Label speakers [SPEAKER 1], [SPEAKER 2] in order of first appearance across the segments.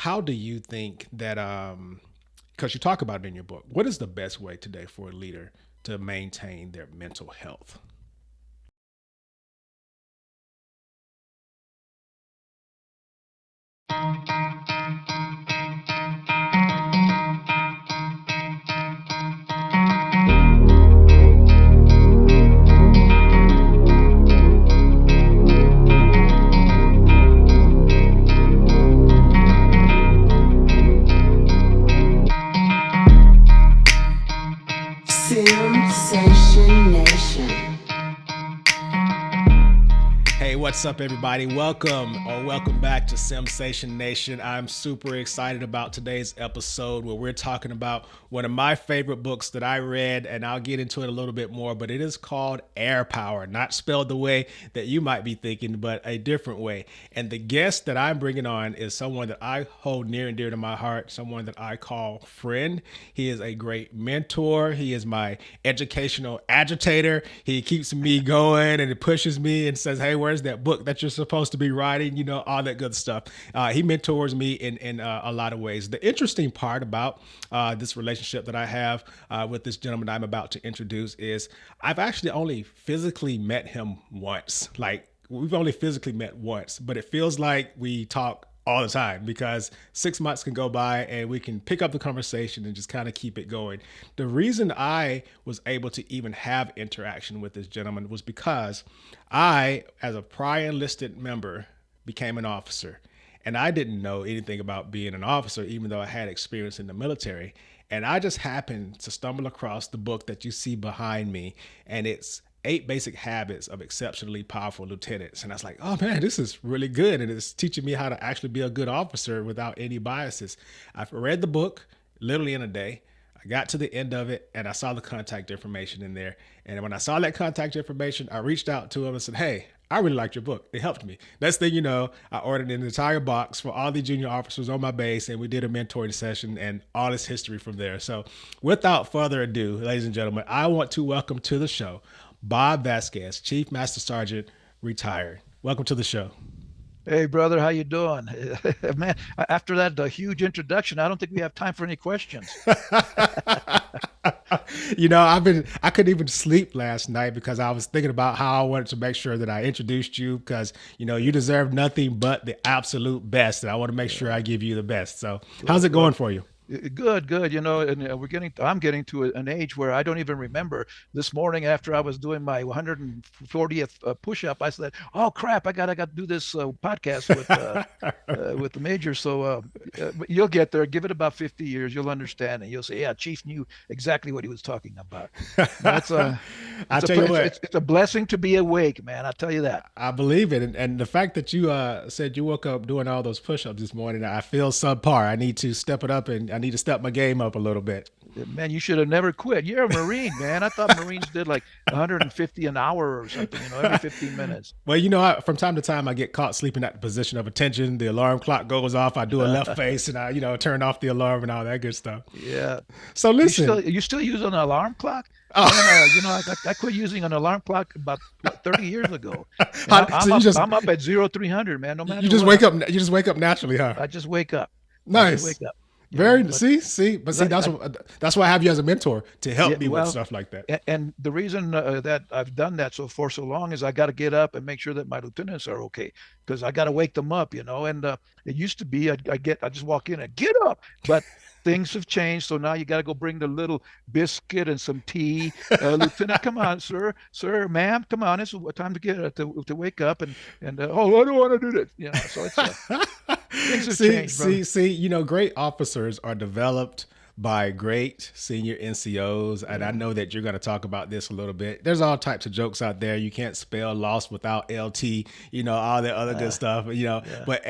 [SPEAKER 1] how do you think that, because you talk about it in your book, what is the best way today for a leader to maintain their mental health?
[SPEAKER 2] Sensation Nation.
[SPEAKER 1] Hey, what's up, everybody? Welcome back to Sensation Nation. I'm super excited about today's episode where we're talking about one of my favorite books that I read, and I'll get into it a little bit more, but it is called Heirpower, not spelled the way that you might be thinking, but a different way. And the guest that I'm bringing on is someone that I hold near and dear to my heart, someone that I call friend. He is a great mentor. He is my educational agitator. He keeps me going and it pushes me and says, hey, where's that book that you're supposed to be writing? You know, all that good stuff. He mentors me in a lot of ways. The interesting part about this relationship that I have with this gentleman I'm about to introduce is I've actually only physically met him once. Like, we've only physically met once, but it feels like we talk all the time because 6 months can go by and we can pick up the conversation and just kind of keep it going. The reason I was able to even have interaction with this gentleman was because I, as a prior enlisted member, became an officer. And I didn't know anything about being an officer, even though I had experience in the military. And I just happened to stumble across the book that you see behind me, and it's 8 Basic Habits of Exceptionally Powerful Lieutenants. And I was like, oh man, this is really good. And it's teaching me how to actually be a good officer without any biases. I've read the book literally in a day. I got to the end of it and I saw the contact information in there. And when I saw that contact information, I reached out to him and said, hey, I really liked your book. It helped me. Next thing you know, I ordered an entire box for all the junior officers on my base, and we did a mentoring session and all this history from there. So without further ado, ladies and gentlemen, I want to welcome to the show Bob Vasquez, Chief Master Sergeant, retired. Welcome to the show.
[SPEAKER 3] Hey, brother, how you doing? Man, after that huge introduction, I don't think we have time for any questions.
[SPEAKER 1] You know, I couldn't even sleep last night because I was thinking about how I wanted to make sure that I introduced you because, you know, you deserve nothing but the absolute best. And I want to make sure I give you the best. So how's it going for you?
[SPEAKER 3] Good. You know, and I'm getting to an age where I don't even remember. This morning, after I was doing my 140th push-up, I said, "Oh crap, I got to do this podcast with the major." So you'll get there. Give it about 50 years, you'll understand, and you'll say, "Yeah, Chief knew exactly what he was talking about." That's a,
[SPEAKER 1] I tell you what,
[SPEAKER 3] it's a blessing to be awake, man. I tell you that.
[SPEAKER 1] I believe it, and the fact that you said you woke up doing all those push-ups this morning, I feel subpar. I need to step it up and I need to step my game up a little bit.
[SPEAKER 3] Man, you should have never quit. You're a Marine, man. I thought Marines did like 150 an hour or something, every 15 minutes.
[SPEAKER 1] Well, from time to time, I get caught sleeping at the position of attention. The alarm clock goes off. I do a left face and I, turn off the alarm and all that good stuff.
[SPEAKER 3] Yeah.
[SPEAKER 1] So listen.
[SPEAKER 3] You still use an alarm clock?
[SPEAKER 1] Oh.
[SPEAKER 3] I quit using an alarm clock about 30 years ago.
[SPEAKER 1] I'm
[SPEAKER 3] up at 0300, man. No matter
[SPEAKER 1] you just
[SPEAKER 3] what.
[SPEAKER 1] wake up. You just wake up naturally, huh?
[SPEAKER 3] I just wake up.
[SPEAKER 1] Nice.
[SPEAKER 3] Wake up.
[SPEAKER 1] See, that's why I have you as a mentor to help me with stuff like that.
[SPEAKER 3] And the reason that I've done that for so long is I got to get up and make sure that my lieutenants are okay because I got to wake them up, And it used to be I just walk in and get up, but things have changed. So now you got to go bring the little biscuit and some tea. Lieutenant, come on, sir, ma'am, come on. It's time to get to wake up and oh, I don't want to do that. So it's things have changed.
[SPEAKER 1] See, great officers are developed by great senior NCOs. And I know that you're going to talk about this a little bit. There's all types of jokes out there. You can't spell lost without LT, all that other good stuff, but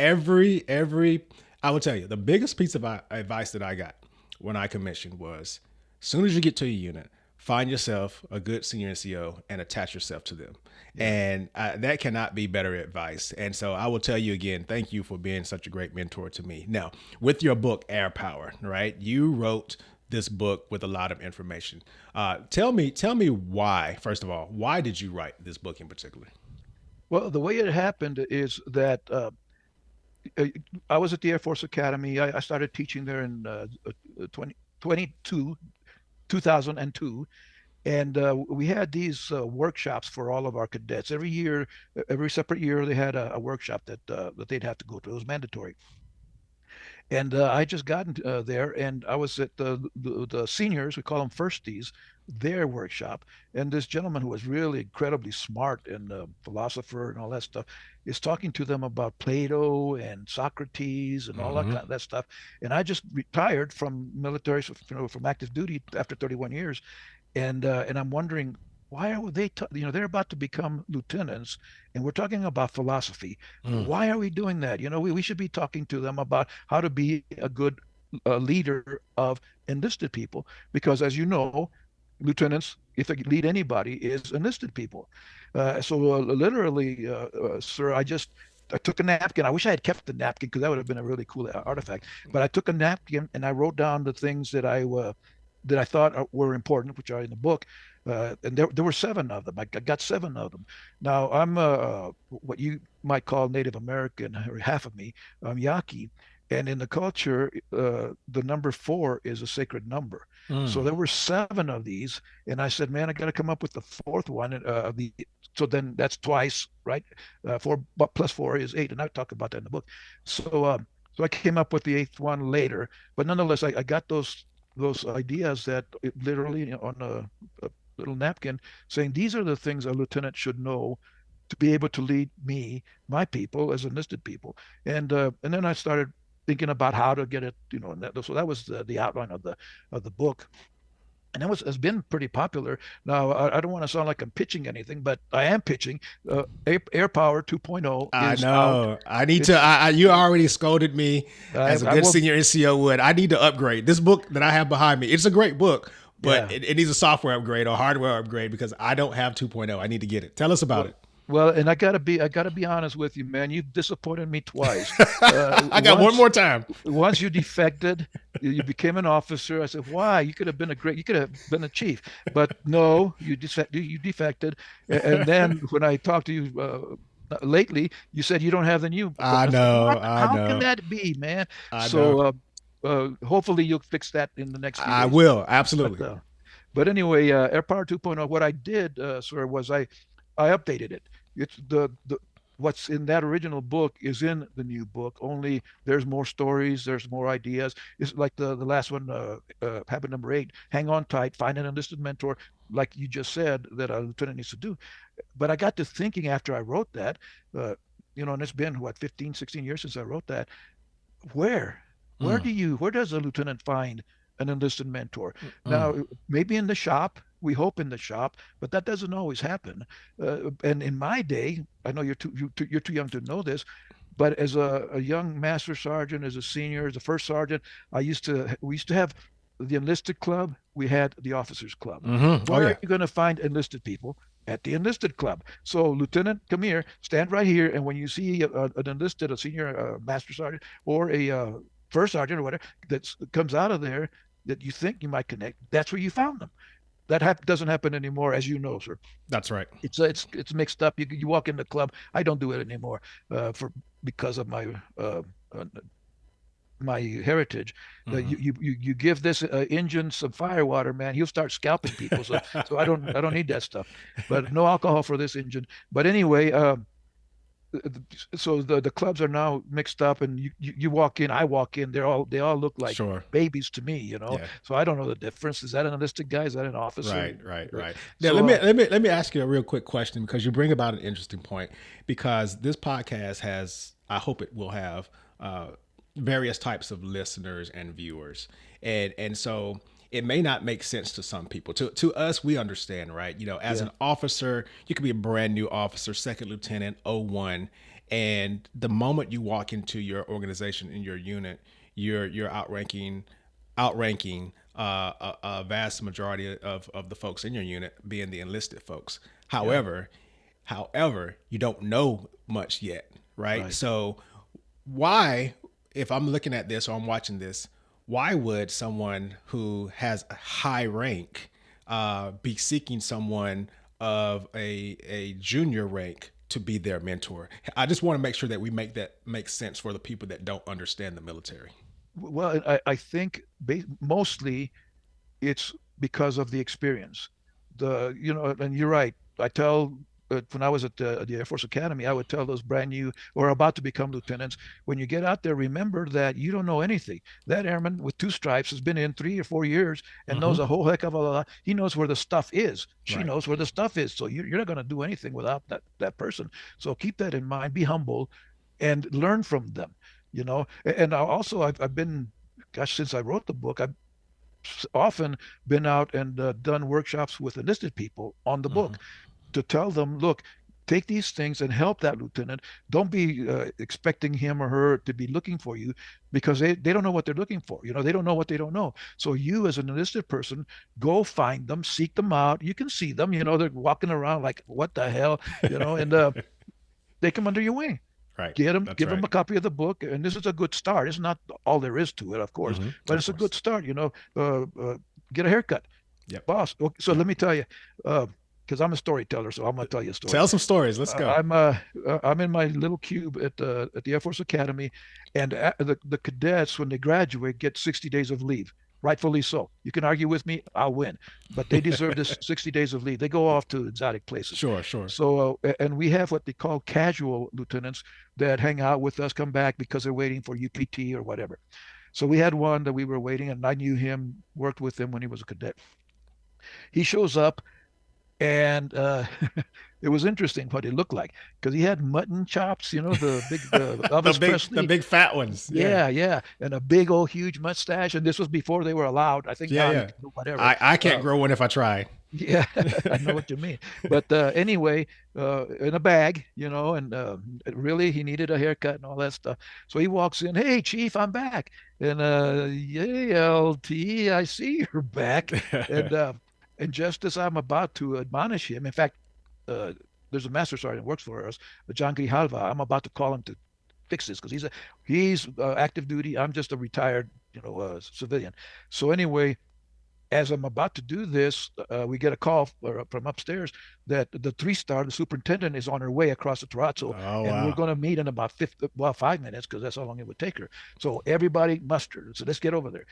[SPEAKER 1] I will tell you, the biggest piece of advice that I got when I commissioned was, as soon as you get to your unit, find yourself a good senior NCO and attach yourself to them. And that cannot be better advice. And so I will tell you again, thank you for being such a great mentor to me. Now, with your book, Heirpower, right? You wrote this book with a lot of information. Tell me why, first of all, why did you write this book in particular?
[SPEAKER 3] Well, the way it happened is that uh, I was at the Air Force Academy. I started teaching there in 2022, 2002. And we had these workshops for all of our cadets. Every year, every separate year, they had a workshop that they'd have to go to. It was mandatory. And I just gotten there, and I was at the seniors, we call them firsties, their workshop. And this gentleman who was really incredibly smart and philosopher and all that stuff is talking to them about Plato and Socrates and all that
[SPEAKER 1] Mm-hmm.
[SPEAKER 3] kind of that stuff. And I just retired from military, from active duty after 31 years, and I'm wondering why are they, they're about to become lieutenants, and we're talking about philosophy.
[SPEAKER 1] Mm.
[SPEAKER 3] Why are we doing that? We should be talking to them about how to be a good leader of enlisted people, because as you know, lieutenants, if they lead anybody, is enlisted people. So literally, sir, I took a napkin. I wish I had kept the napkin because that would have been a really cool artifact. But I took a napkin and I wrote down the things that I thought were important, which are in the book. And there were seven of them. I got seven of them. Now, I'm what you might call Native American, or half of me. I'm Yaqui. And in the culture, the number four is a sacred number. So
[SPEAKER 1] Mm.
[SPEAKER 3] there were seven of these. And I said, man, I got to come up with the fourth one. So then that's twice, right? Four plus four is eight. And I talk about that in the book. So I came up with the eighth one later. But nonetheless, I got those ideas that literally on a little napkin, saying these are the things a lieutenant should know to be able to lead my people as enlisted people. And then I started thinking about how to get it, so that was the outline of the book. And that has been pretty popular. Now, I don't want to sound like I'm pitching anything, but I am pitching. Heirpower 2.0
[SPEAKER 1] I
[SPEAKER 3] is out.
[SPEAKER 1] know. I need to.
[SPEAKER 3] It's
[SPEAKER 1] You already scolded me as a
[SPEAKER 3] I
[SPEAKER 1] good
[SPEAKER 3] will.
[SPEAKER 1] senior NCO would. I need to upgrade this book that I have behind me. It's a great book, but
[SPEAKER 3] Yeah.
[SPEAKER 1] it needs a software upgrade or hardware upgrade because I don't have 2.0. I need to get it. Tell us about
[SPEAKER 3] Well,
[SPEAKER 1] it.
[SPEAKER 3] well, and I gotta be honest with you, man. You've disappointed me twice.
[SPEAKER 1] I got one
[SPEAKER 3] Once
[SPEAKER 1] more time.
[SPEAKER 3] once you defected, you became an officer. I said, why? You could have been a chief, but no, you defected. And then when I talked to you lately, you said you don't have the new book.
[SPEAKER 1] I
[SPEAKER 3] I said,
[SPEAKER 1] know.
[SPEAKER 3] what?
[SPEAKER 1] I
[SPEAKER 3] How can
[SPEAKER 1] know.
[SPEAKER 3] that be, man?
[SPEAKER 1] I know.
[SPEAKER 3] So hopefully you'll fix that in the next few
[SPEAKER 1] I
[SPEAKER 3] days.
[SPEAKER 1] will
[SPEAKER 3] But
[SPEAKER 1] absolutely.
[SPEAKER 3] uh, but anyway, AirPower 2.0, what I did, sir, was I updated it. It's the what's in that original book is in the new book. Only there's more stories, there's more ideas. It's like the last one, habit number 8: hang on tight, find an enlisted mentor, like you just said that a lieutenant needs to do. But I got to thinking after I wrote that, and it's been what 15, 16 years since I wrote that. Where
[SPEAKER 1] Mm.
[SPEAKER 3] where does a lieutenant find an enlisted mentor?
[SPEAKER 1] Mm.
[SPEAKER 3] Now, maybe in the shop, we hope in the shop, but that doesn't always happen. And in my day, I know you're too young to know this, but as a young master sergeant, as a senior, as a first sergeant, we used to have the enlisted club. We had the officers club.
[SPEAKER 1] Hmm. Oh
[SPEAKER 3] Where are
[SPEAKER 1] yeah.
[SPEAKER 3] you going to find enlisted people? At the enlisted club. So, Lieutenant, come here, stand right here, and when you see an enlisted, a senior master sergeant, or a first sergeant or whatever that comes out of there that you think you might connect, that's where you found them. That doesn't happen anymore, as you know, sir.
[SPEAKER 1] That's right.
[SPEAKER 3] It's mixed up. You walk in the club. I don't do it anymore for because of uh, my heritage.
[SPEAKER 1] Hmm.
[SPEAKER 3] You give this engine some fire water, man, he'll start scalping people. So I don't need that stuff. But no alcohol for this engine. But anyway, so the clubs are now mixed up, and you walk in, I walk in, they all look like
[SPEAKER 1] Sure.
[SPEAKER 3] babies to me.
[SPEAKER 1] Yeah.
[SPEAKER 3] So I don't know the difference. Is that an enlisted guy? Is that an officer?
[SPEAKER 1] Right, right,
[SPEAKER 3] Uh,
[SPEAKER 1] right. Now
[SPEAKER 3] So
[SPEAKER 1] let me ask you a real quick question because you bring about an interesting point. Because this podcast has, I hope it will have, various types of listeners and viewers, and so it may not make sense to some people. To us, we understand, right? As
[SPEAKER 3] yeah,
[SPEAKER 1] an officer, you could be a brand new officer, second lieutenant, O1, and the moment you walk into your organization in your unit, you're outranking a vast majority of the folks in your unit being the enlisted folks.
[SPEAKER 3] yeah,
[SPEAKER 1] However, you don't know much yet, right?
[SPEAKER 3] right.
[SPEAKER 1] So why, if I'm looking at this or I'm watching this, why would someone who has a high rank be seeking someone of a junior rank to be their mentor? I just want to make sure that we make that make sense for the people that don't understand the military.
[SPEAKER 3] Well, I think mostly it's because of the experience. And you're right. I tell when I was at the Air Force Academy, I would tell those brand new or about to become lieutenants, when you get out there, remember that you don't know anything. That airman with 2 stripes has been in 3 or 4 years and knows a whole heck of a lot. He knows where the stuff is. She
[SPEAKER 1] Right.
[SPEAKER 3] knows where the stuff is. So you're not going to do anything without that person. So keep that in mind. Be humble and learn from them. And also I've been, gosh, since I wrote the book, I've often been out and done workshops with enlisted people on the
[SPEAKER 1] Mm-hmm.
[SPEAKER 3] book to tell them, look, take these things and help that lieutenant. Don't be expecting him or her to be looking for you, because they don't know what they're looking for. They don't know what they don't know. So you, as an enlisted person, go find them, seek them out. You can see them, they're walking around like, what the hell, and they come under your wing.
[SPEAKER 1] Right.
[SPEAKER 3] Get them,
[SPEAKER 1] That's
[SPEAKER 3] give them
[SPEAKER 1] right.
[SPEAKER 3] a copy of the book, and this is a good start. It's not all there is to it, of course, but
[SPEAKER 1] Of
[SPEAKER 3] it's a good
[SPEAKER 1] course.
[SPEAKER 3] start. Get a haircut,
[SPEAKER 1] Yep.
[SPEAKER 3] boss. Okay, so
[SPEAKER 1] Yep.
[SPEAKER 3] let me tell you, because I'm a storyteller, so I'm gonna tell you a story.
[SPEAKER 1] Tell some stories. Let's go.
[SPEAKER 3] I'm in my little cube at the Air Force Academy, and the cadets, when they graduate, get 60 days of leave. Rightfully so. You can argue with me, I'll win, but they deserve this 60 days of leave. They go off to exotic places.
[SPEAKER 1] Sure, sure.
[SPEAKER 3] So, and we have what they call casual lieutenants that hang out with us, come back because they're waiting for UPT or whatever. So we had one that we were waiting, and I knew him, worked with him when he was a cadet. He shows up, and it was interesting what he looked like, because he had mutton chops, the Elvis
[SPEAKER 1] The
[SPEAKER 3] Presley.
[SPEAKER 1] big fat ones. Yeah.
[SPEAKER 3] Yeah, yeah, and a big old huge mustache. And this was before they were allowed. I think
[SPEAKER 1] Yeah,
[SPEAKER 3] now you
[SPEAKER 1] yeah.
[SPEAKER 3] can do whatever.
[SPEAKER 1] I can't
[SPEAKER 3] Uh,
[SPEAKER 1] grow one if I try.
[SPEAKER 3] yeah, I know what you mean. But anyway, in a bag, and really he needed a haircut and all that stuff. So he walks in, hey, Chief, I'm back. And yeah, LT, I see you're back. And and just as I'm about to admonish him, in fact, uh, there's a master sergeant who works for us, John Grijalva. I'm about to call him to fix this because he's active duty. I'm just a retired, civilian. So anyway, as I'm about to do this, we get a call from upstairs that the 3-star, the superintendent, is on her way across the terrazzo,
[SPEAKER 1] Oh,
[SPEAKER 3] and we're
[SPEAKER 1] wow.
[SPEAKER 3] going to meet in about 5 minutes, because that's how long it would take her. So everybody muster. So let's get over there.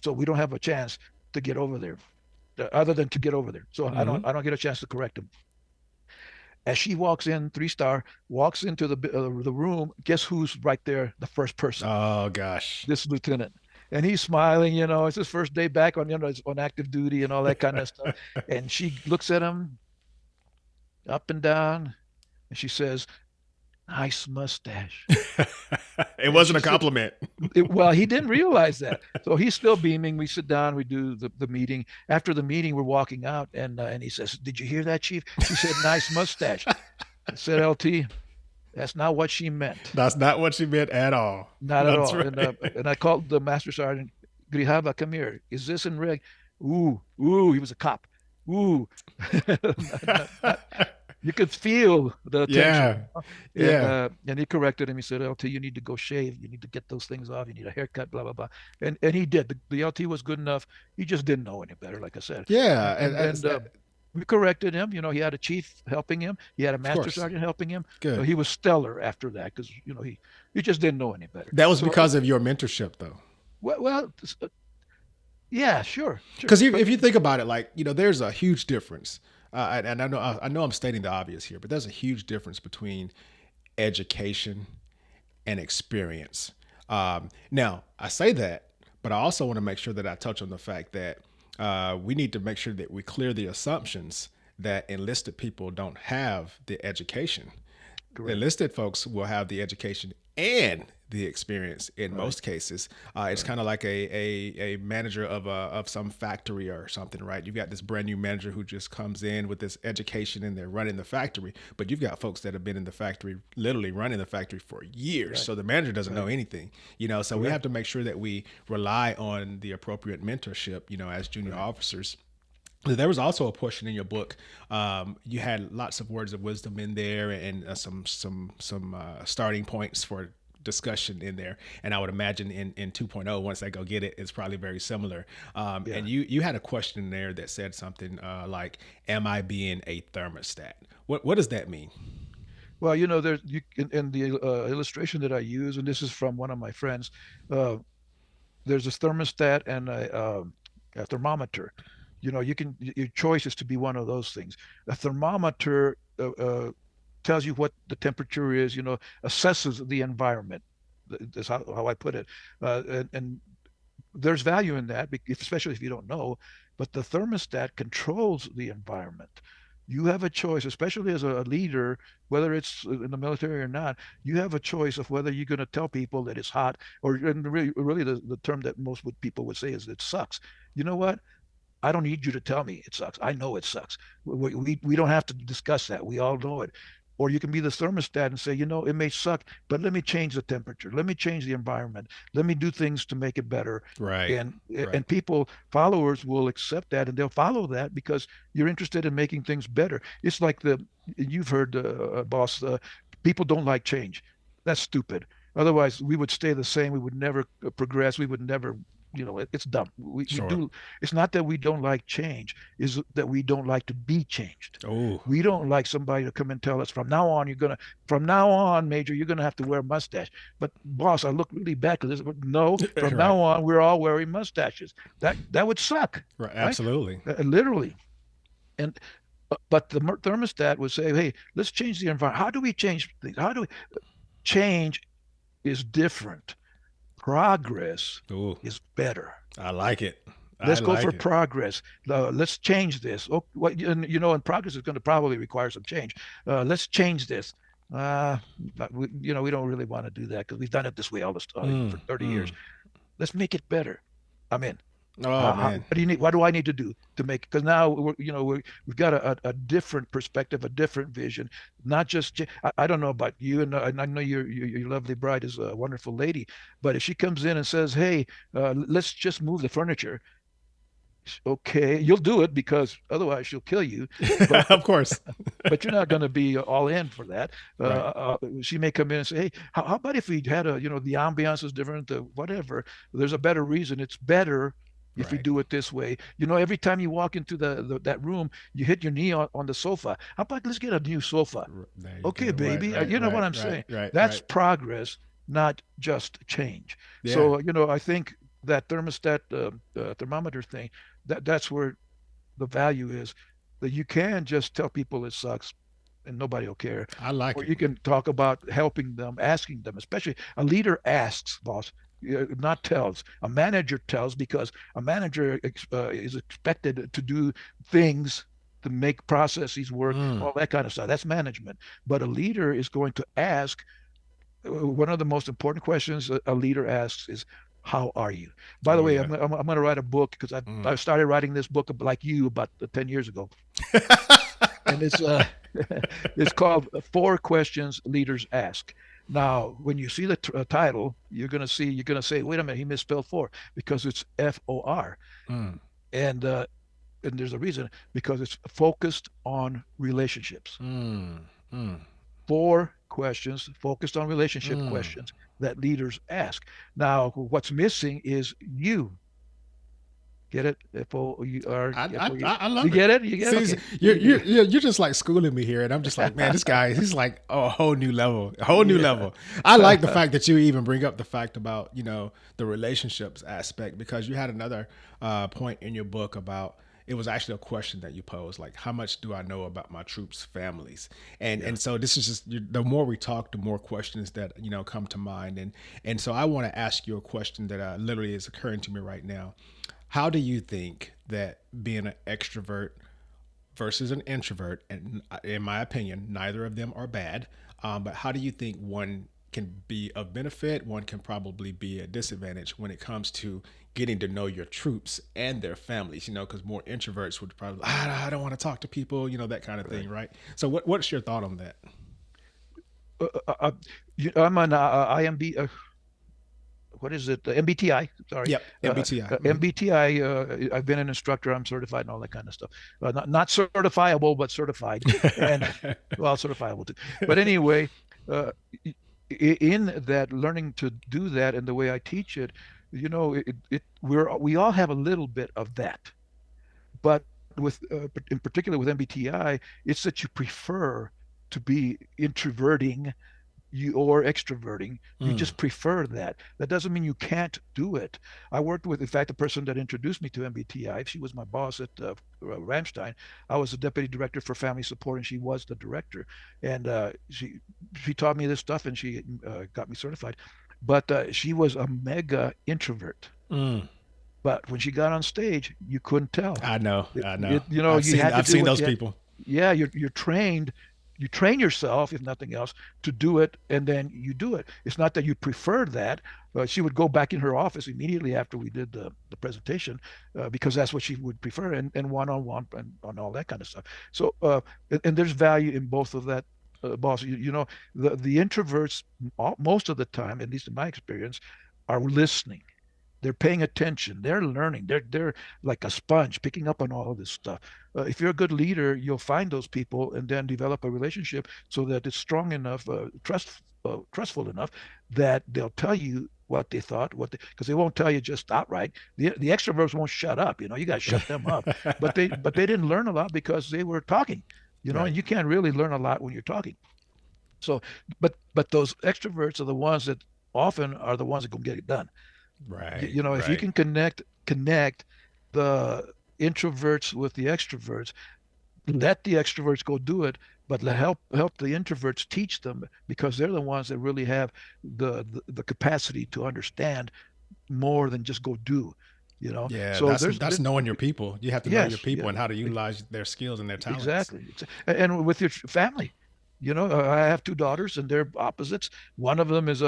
[SPEAKER 3] So we don't have a chance to get over there, other than to get over there. So
[SPEAKER 1] Hmm.
[SPEAKER 3] I don't get a chance to correct him. As she walks in, 3-star, walks into the room. Guess who's right there? The first person,
[SPEAKER 1] Oh, gosh.
[SPEAKER 3] this lieutenant. And he's smiling, it's his first day back on active duty and all that kind of stuff. And she looks at him up and down, and she says, nice mustache.
[SPEAKER 1] It
[SPEAKER 3] And
[SPEAKER 1] wasn't
[SPEAKER 3] she
[SPEAKER 1] a
[SPEAKER 3] said,
[SPEAKER 1] compliment.
[SPEAKER 3] well, he didn't realize that. So he's still beaming. We sit down, we do the meeting. After the meeting, we're walking out, and he says, did you hear that, Chief? She said, nice mustache. I said, LT, that's not what she meant.
[SPEAKER 1] That's not what she meant at all.
[SPEAKER 3] Not at
[SPEAKER 1] That's
[SPEAKER 3] all. And
[SPEAKER 1] right.
[SPEAKER 3] and I called the master sergeant, Grijalva, come here. Is this in rig? Ooh, ooh, he was a cop. Ooh. You could feel the tension.
[SPEAKER 1] Yeah.
[SPEAKER 3] And
[SPEAKER 1] Yeah.
[SPEAKER 3] and he corrected him. He said, LT, you need to go shave. You need to get those things off. You need a haircut, blah, blah, blah. And he did. The LT was good enough. He just didn't know any better, like I said.
[SPEAKER 1] Yeah.
[SPEAKER 3] And we corrected him. He had a chief helping him. He had a
[SPEAKER 1] Of
[SPEAKER 3] master
[SPEAKER 1] course.
[SPEAKER 3] sergeant helping him.
[SPEAKER 1] Good.
[SPEAKER 3] He was stellar after that, because he just didn't know any better.
[SPEAKER 1] That was
[SPEAKER 3] So
[SPEAKER 1] because of your mentorship, though.
[SPEAKER 3] well, yeah, sure, sure.
[SPEAKER 1] Because
[SPEAKER 3] But
[SPEAKER 1] if you think about it, like, there's a huge difference. And I know I'm stating the obvious here, but there's a huge difference between education and experience. Now, I say that, but I also want to make sure that I touch on the fact that we need to make sure that we clear the assumptions that enlisted people don't have the education.
[SPEAKER 3] correct.
[SPEAKER 1] Enlisted folks will have the education and the experience in
[SPEAKER 3] Right,
[SPEAKER 1] most cases. It's
[SPEAKER 3] right,
[SPEAKER 1] kind of like a manager of some factory or something, right? You've got this brand new manager who just comes in with this education and they're running the factory, but you've got folks that have been in the factory, literally running the factory for years.
[SPEAKER 3] right,
[SPEAKER 1] So the manager doesn't know
[SPEAKER 3] right.
[SPEAKER 1] anything, so we have
[SPEAKER 3] Correct.
[SPEAKER 1] to make sure that we rely on the appropriate mentorship, as junior
[SPEAKER 3] Right.
[SPEAKER 1] officers. There was also a portion in your book. You had lots of words of wisdom in there, and some starting points for discussion in there. And I would imagine in 2.0, once I go get it, it's probably very similar.
[SPEAKER 3] Yeah.
[SPEAKER 1] And you had a question in there that said something like, "Am I being a thermostat?" What does that mean?
[SPEAKER 3] Well, there's in the illustration that I use, and this is from one of my friends. Uh, there's a thermostat and a thermometer. Your choice is to be one of those things. A thermometer tells you what the temperature is. Assesses the environment. That's how I put it. And there's value in that, especially if you don't know. But the thermostat controls the environment. You have a choice, especially as a leader, whether it's in the military or not. You have a choice of whether you're going to tell people that it's hot, or and really the term that most people would say is it sucks. You know what? I don't need you to tell me it sucks. I know it sucks. We don't have to discuss that. We all know it. Or you can be the thermostat and say, it may suck, but let me change the temperature. Let me change the environment. Let me do things to make it better.
[SPEAKER 1] Right.
[SPEAKER 3] And people, followers will accept that and they'll follow that because you're interested in making things better. It's like you've heard, boss, people don't like change. That's stupid. Otherwise, we would stay the same. We would never progress. We would never it's dumb. We
[SPEAKER 1] Sure.
[SPEAKER 3] do. It's not that we don't like change, is that we don't like to be changed.
[SPEAKER 1] Oh.
[SPEAKER 3] We don't like somebody to come and tell us from now on, Major, you're gonna have to wear a mustache. But boss, I look really bad because no, from
[SPEAKER 1] Right.
[SPEAKER 3] now on, we're all wearing mustaches. That would suck,
[SPEAKER 1] Right.
[SPEAKER 3] right?
[SPEAKER 1] Absolutely.
[SPEAKER 3] Literally. And but the thermostat would say, hey, let's change the environment. How do we change things? How do we change is different. Progress
[SPEAKER 1] Oh,
[SPEAKER 3] is better.
[SPEAKER 1] I like it. I
[SPEAKER 3] Let's go for
[SPEAKER 1] like it.
[SPEAKER 3] progress. Let's change this. Oh, and progress is going to probably require some change. Let's change this. Uh, we don't really want to do that because we've done it this way all this for
[SPEAKER 1] Mm,
[SPEAKER 3] 30 years.
[SPEAKER 1] mm.
[SPEAKER 3] Let's make it better. I'm in.
[SPEAKER 1] Oh
[SPEAKER 3] What
[SPEAKER 1] man.
[SPEAKER 3] do you need? What do I need to do to make? Because now we've got a different perspective, a different vision. Not just I don't know about you, and I know your lovely bride is a wonderful lady, but if she comes in and says, "Hey, let's just move the furniture," okay, you'll do it because otherwise she'll kill you. But
[SPEAKER 1] Of course.
[SPEAKER 3] but you're not going to be all in for that.
[SPEAKER 1] Right.
[SPEAKER 3] She may come in and say, "Hey, how about if we had the ambiance is different, whatever. There's a better reason. It's better if we
[SPEAKER 1] Right.
[SPEAKER 3] do it this way. Every time you walk into that room, you hit your knee on the sofa. How about let's get a new sofa?
[SPEAKER 1] There you
[SPEAKER 3] Okay,
[SPEAKER 1] go. Right.
[SPEAKER 3] baby.
[SPEAKER 1] Right.
[SPEAKER 3] You know what
[SPEAKER 1] Right.
[SPEAKER 3] I'm
[SPEAKER 1] Right.
[SPEAKER 3] saying?
[SPEAKER 1] Right.
[SPEAKER 3] That's
[SPEAKER 1] Right.
[SPEAKER 3] progress, not just change.
[SPEAKER 1] Yeah.
[SPEAKER 3] So I think that thermostat thermometer thing, that's where the value is, that you can just tell people it sucks and nobody will care.
[SPEAKER 1] I like
[SPEAKER 3] Or
[SPEAKER 1] it.
[SPEAKER 3] you can talk about helping them, asking them, especially a leader asks, boss, not tells. A manager tells because a manager is expected to do things to make processes work,
[SPEAKER 1] Mm.
[SPEAKER 3] all that kind of stuff. That's management. But a leader is going to ask. One of the most important questions a leader asks is, "How are you?" By the
[SPEAKER 1] Oh
[SPEAKER 3] way,
[SPEAKER 1] yeah.
[SPEAKER 3] I'm going to write a book because I
[SPEAKER 1] Mm.
[SPEAKER 3] started writing this book like you about 10 years ago, and it's it's called Four Questions Leaders Ask. Now, when you see the title, you're gonna say, "Wait a minute, he misspelled four," because it's FOR,
[SPEAKER 1] Mm.
[SPEAKER 3] and there's a reason, because it's focused on relationships.
[SPEAKER 1] Mm. Mm.
[SPEAKER 3] Four questions focused on relationship
[SPEAKER 1] Mm.
[SPEAKER 3] questions that leaders ask. Now, what's missing is you. Get it? FOUR. FOU.
[SPEAKER 1] I
[SPEAKER 3] You
[SPEAKER 1] love it.
[SPEAKER 3] get it? You get it?
[SPEAKER 1] See,
[SPEAKER 3] Okay.
[SPEAKER 1] you're just like schooling me here, and I'm just like, man, this guy, he's like a whole new level, a whole new
[SPEAKER 3] Yeah.
[SPEAKER 1] level. I like the fact that you even bring up the fact about the relationships aspect, because you had another point in your book about, it was actually a question that you posed, like, how much do I know about my troops' families? And so this is just, the more we talk, the more questions that come to mind, and so I want to ask you a question that literally is occurring to me right now. How do you think that being an extrovert versus an introvert, and in my opinion, neither of them are bad, but how do you think one can be of benefit, one can probably be a disadvantage when it comes to getting to know your troops and their families? Because more introverts would probably, I don't want to talk to people, that kind of thing, right? So what's your thought on that?
[SPEAKER 3] Uh, uh, uh, I'm an IMB. What is it? MBTI. Sorry,
[SPEAKER 1] Yep, MBTI.
[SPEAKER 3] MBTI. I've been an instructor. I'm certified and all that kind of stuff. Not certifiable, but certified, and well, certifiable too. But anyway, uh, in that learning to do that and the way I teach it, we all have a little bit of that, but in particular with MBTI, it's that you prefer to be introverting you or extroverting. You
[SPEAKER 1] Mm.
[SPEAKER 3] just prefer that. That doesn't mean you can't do it. I worked with, in fact, the person that introduced me to MBTI. She was my boss at Ramstein. I was the deputy director for family support, and she was the director. And she taught me this stuff, and she got me certified. But she was a mega introvert.
[SPEAKER 1] Mm.
[SPEAKER 3] But when she got on stage, you couldn't tell.
[SPEAKER 1] I know. I know.
[SPEAKER 3] You had to
[SPEAKER 1] I've
[SPEAKER 3] do
[SPEAKER 1] seen
[SPEAKER 3] what
[SPEAKER 1] those
[SPEAKER 3] you had.
[SPEAKER 1] people.
[SPEAKER 3] Yeah, you're trained. You train yourself, if nothing else, to do it, and then you do it. It's not that you preferred that. She would go back in her office immediately after we did the presentation, because that's what she would prefer, and one-on-one and on all that kind of stuff. So, and there's value in both of that, boss. The introverts, most of the time, at least in my experience, are listening. They're paying attention. They're learning. They're like a sponge, picking up on all of this stuff. If you're a good leader, you'll find those people and then develop a relationship so that it's strong enough, trustful enough that they'll tell you what they thought, because they won't tell you just outright. The extroverts won't shut up. You got to shut them up. But they didn't learn a lot because they were talking.
[SPEAKER 1] Right.
[SPEAKER 3] And you can't really learn a lot when you're talking. So, but those extroverts are the ones that often are the ones that can get it done.
[SPEAKER 1] Right.
[SPEAKER 3] If you
[SPEAKER 1] Right.
[SPEAKER 3] can connect the introverts with the extroverts, let the extroverts go do it, but help the introverts teach them, because they're the ones that really have the capacity to understand more than just go do.
[SPEAKER 1] Yeah,
[SPEAKER 3] So
[SPEAKER 1] that's knowing your people. You have to know your
[SPEAKER 3] yes,
[SPEAKER 1] people
[SPEAKER 3] yeah,
[SPEAKER 1] and how to utilize their skills and their talents.
[SPEAKER 3] exactly. And with your family, I have two daughters and they're opposites. One of them is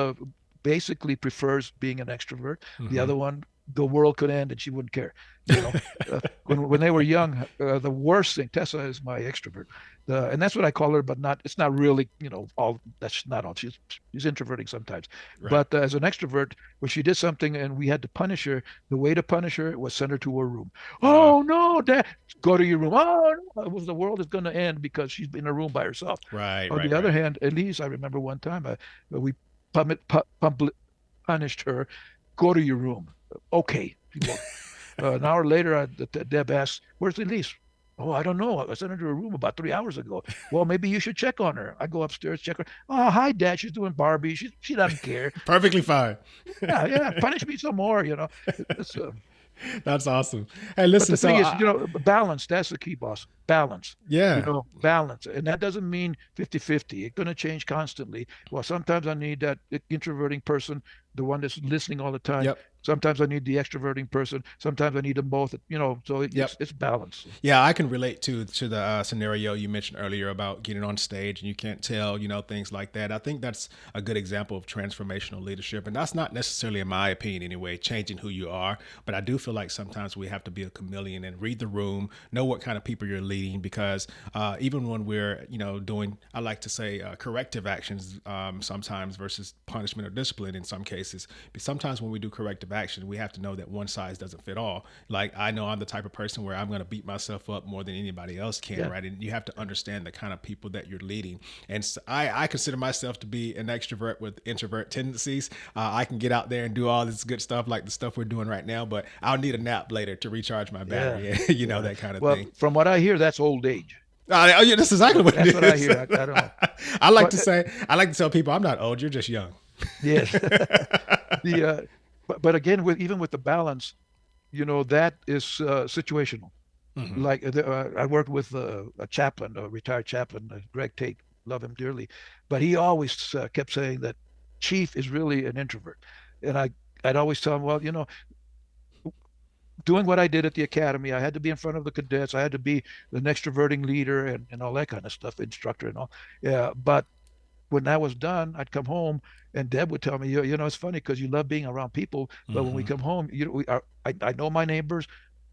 [SPEAKER 3] basically prefers being an extrovert. The
[SPEAKER 1] Hmm.
[SPEAKER 3] other one, the world could end and she wouldn't care. You know, when they were young, the worst thing. Tessa is my extrovert, and that's what I call her. But not, it's not really, all. That's not all. She's introverting sometimes.
[SPEAKER 1] Right.
[SPEAKER 3] But as an extrovert, when she did something and we had to punish her, the way to punish her was send her to her room.
[SPEAKER 1] Uh,
[SPEAKER 3] Oh no, Dad, go to your room. Oh no, the world is going to end because she's in a room by herself.
[SPEAKER 1] right.
[SPEAKER 3] On
[SPEAKER 1] Right.
[SPEAKER 3] the other
[SPEAKER 1] Right.
[SPEAKER 3] hand, Elise, I remember one time we punished her. Go to your room. Okay. An hour later, Deb asked, "Where's Elise?" Oh, I don't know. I sent her to her room about 3 hours ago. Well, maybe you should check on her. I go upstairs, check her. Oh, hi, Dad. She's doing Barbie. She doesn't care.
[SPEAKER 1] Perfectly fine.
[SPEAKER 3] Yeah, yeah. Punish me some more. It's,
[SPEAKER 1] That's awesome. Hey,
[SPEAKER 3] but
[SPEAKER 1] listen.
[SPEAKER 3] the
[SPEAKER 1] So,
[SPEAKER 3] thing is, balance. That's the key, boss. Balance.
[SPEAKER 1] yeah.
[SPEAKER 3] Balance. And that doesn't mean 50-50. It's going to change constantly. Well, sometimes I need that introverting person, the one that's listening all the time.
[SPEAKER 1] Yep.
[SPEAKER 3] Sometimes I need the extroverting person. Sometimes I need them both. So
[SPEAKER 1] Yep.
[SPEAKER 3] it's balance.
[SPEAKER 1] Yeah, I can relate to the scenario you mentioned earlier about getting on stage and you can't tell, things like that. I think that's a good example of transformational leadership, and that's not necessarily, in my opinion anyway, changing who you are. But I do feel like sometimes we have to be a chameleon and read the room, know what kind of people you're leading, because even when we're, doing, I like to say, corrective actions sometimes versus punishment or discipline in some cases. But sometimes when we do corrective action, we have to know that one size doesn't fit all. Like, I know I'm the type of person where I'm going to beat myself up more than anybody else can,
[SPEAKER 3] Yeah.
[SPEAKER 1] right? And you have to understand the kind of people that you're leading. And so I consider myself to be an extrovert with introvert tendencies. I can get out there and do all this good stuff like the stuff we're doing right now, but I'll need a nap later to recharge my
[SPEAKER 3] Yeah.
[SPEAKER 1] battery,
[SPEAKER 3] Yeah.
[SPEAKER 1] that kind of
[SPEAKER 3] Well,
[SPEAKER 1] thing.
[SPEAKER 3] from what I hear, that's old age.
[SPEAKER 1] Oh, yeah, that's exactly what
[SPEAKER 3] That's
[SPEAKER 1] it
[SPEAKER 3] what I
[SPEAKER 1] is.
[SPEAKER 3] hear. I don't know. But
[SPEAKER 1] I like to tell people I'm not old, you're just young.
[SPEAKER 3] yes. But again, even with the balance, that is situational.
[SPEAKER 1] Hmm.
[SPEAKER 3] Like I worked with a chaplain, a retired chaplain, Greg Tate, love him dearly, but he always kept saying that Chief is really an introvert, and I'd always tell him, well, doing what I did at the academy, I had to be in front of the cadets, I had to be an extroverting leader and all that kind of stuff, instructor and all. Yeah, but when that was done, I'd come home and Deb would tell me, it's funny because you love being around people, but when we
[SPEAKER 1] Hmm.
[SPEAKER 3] come home, I know my neighbors.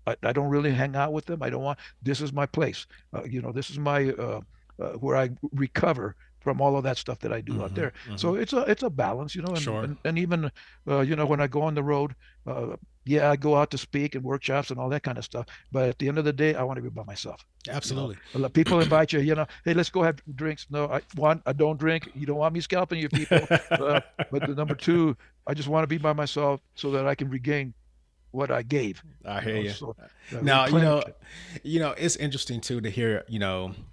[SPEAKER 3] I don't really hang out with them. I don't want. This is my place. This is my where I recover from all of that stuff that I do out
[SPEAKER 1] Hmm.
[SPEAKER 3] there.
[SPEAKER 1] Hmm.
[SPEAKER 3] So it's a balance, and
[SPEAKER 1] Sure.
[SPEAKER 3] and even when I go on the road, yeah, I go out to speak and workshops and all that kind of stuff. But at the end of the day, I want to be by myself.
[SPEAKER 1] Absolutely.
[SPEAKER 3] People invite you, hey, let's go have drinks. No, I don't drink. You don't want me scalping you people. But the number two, I just want to be by myself so that I can regain what I gave,
[SPEAKER 1] I hear you.
[SPEAKER 3] so
[SPEAKER 1] Now,
[SPEAKER 3] replenish it.
[SPEAKER 1] it's interesting too to hear,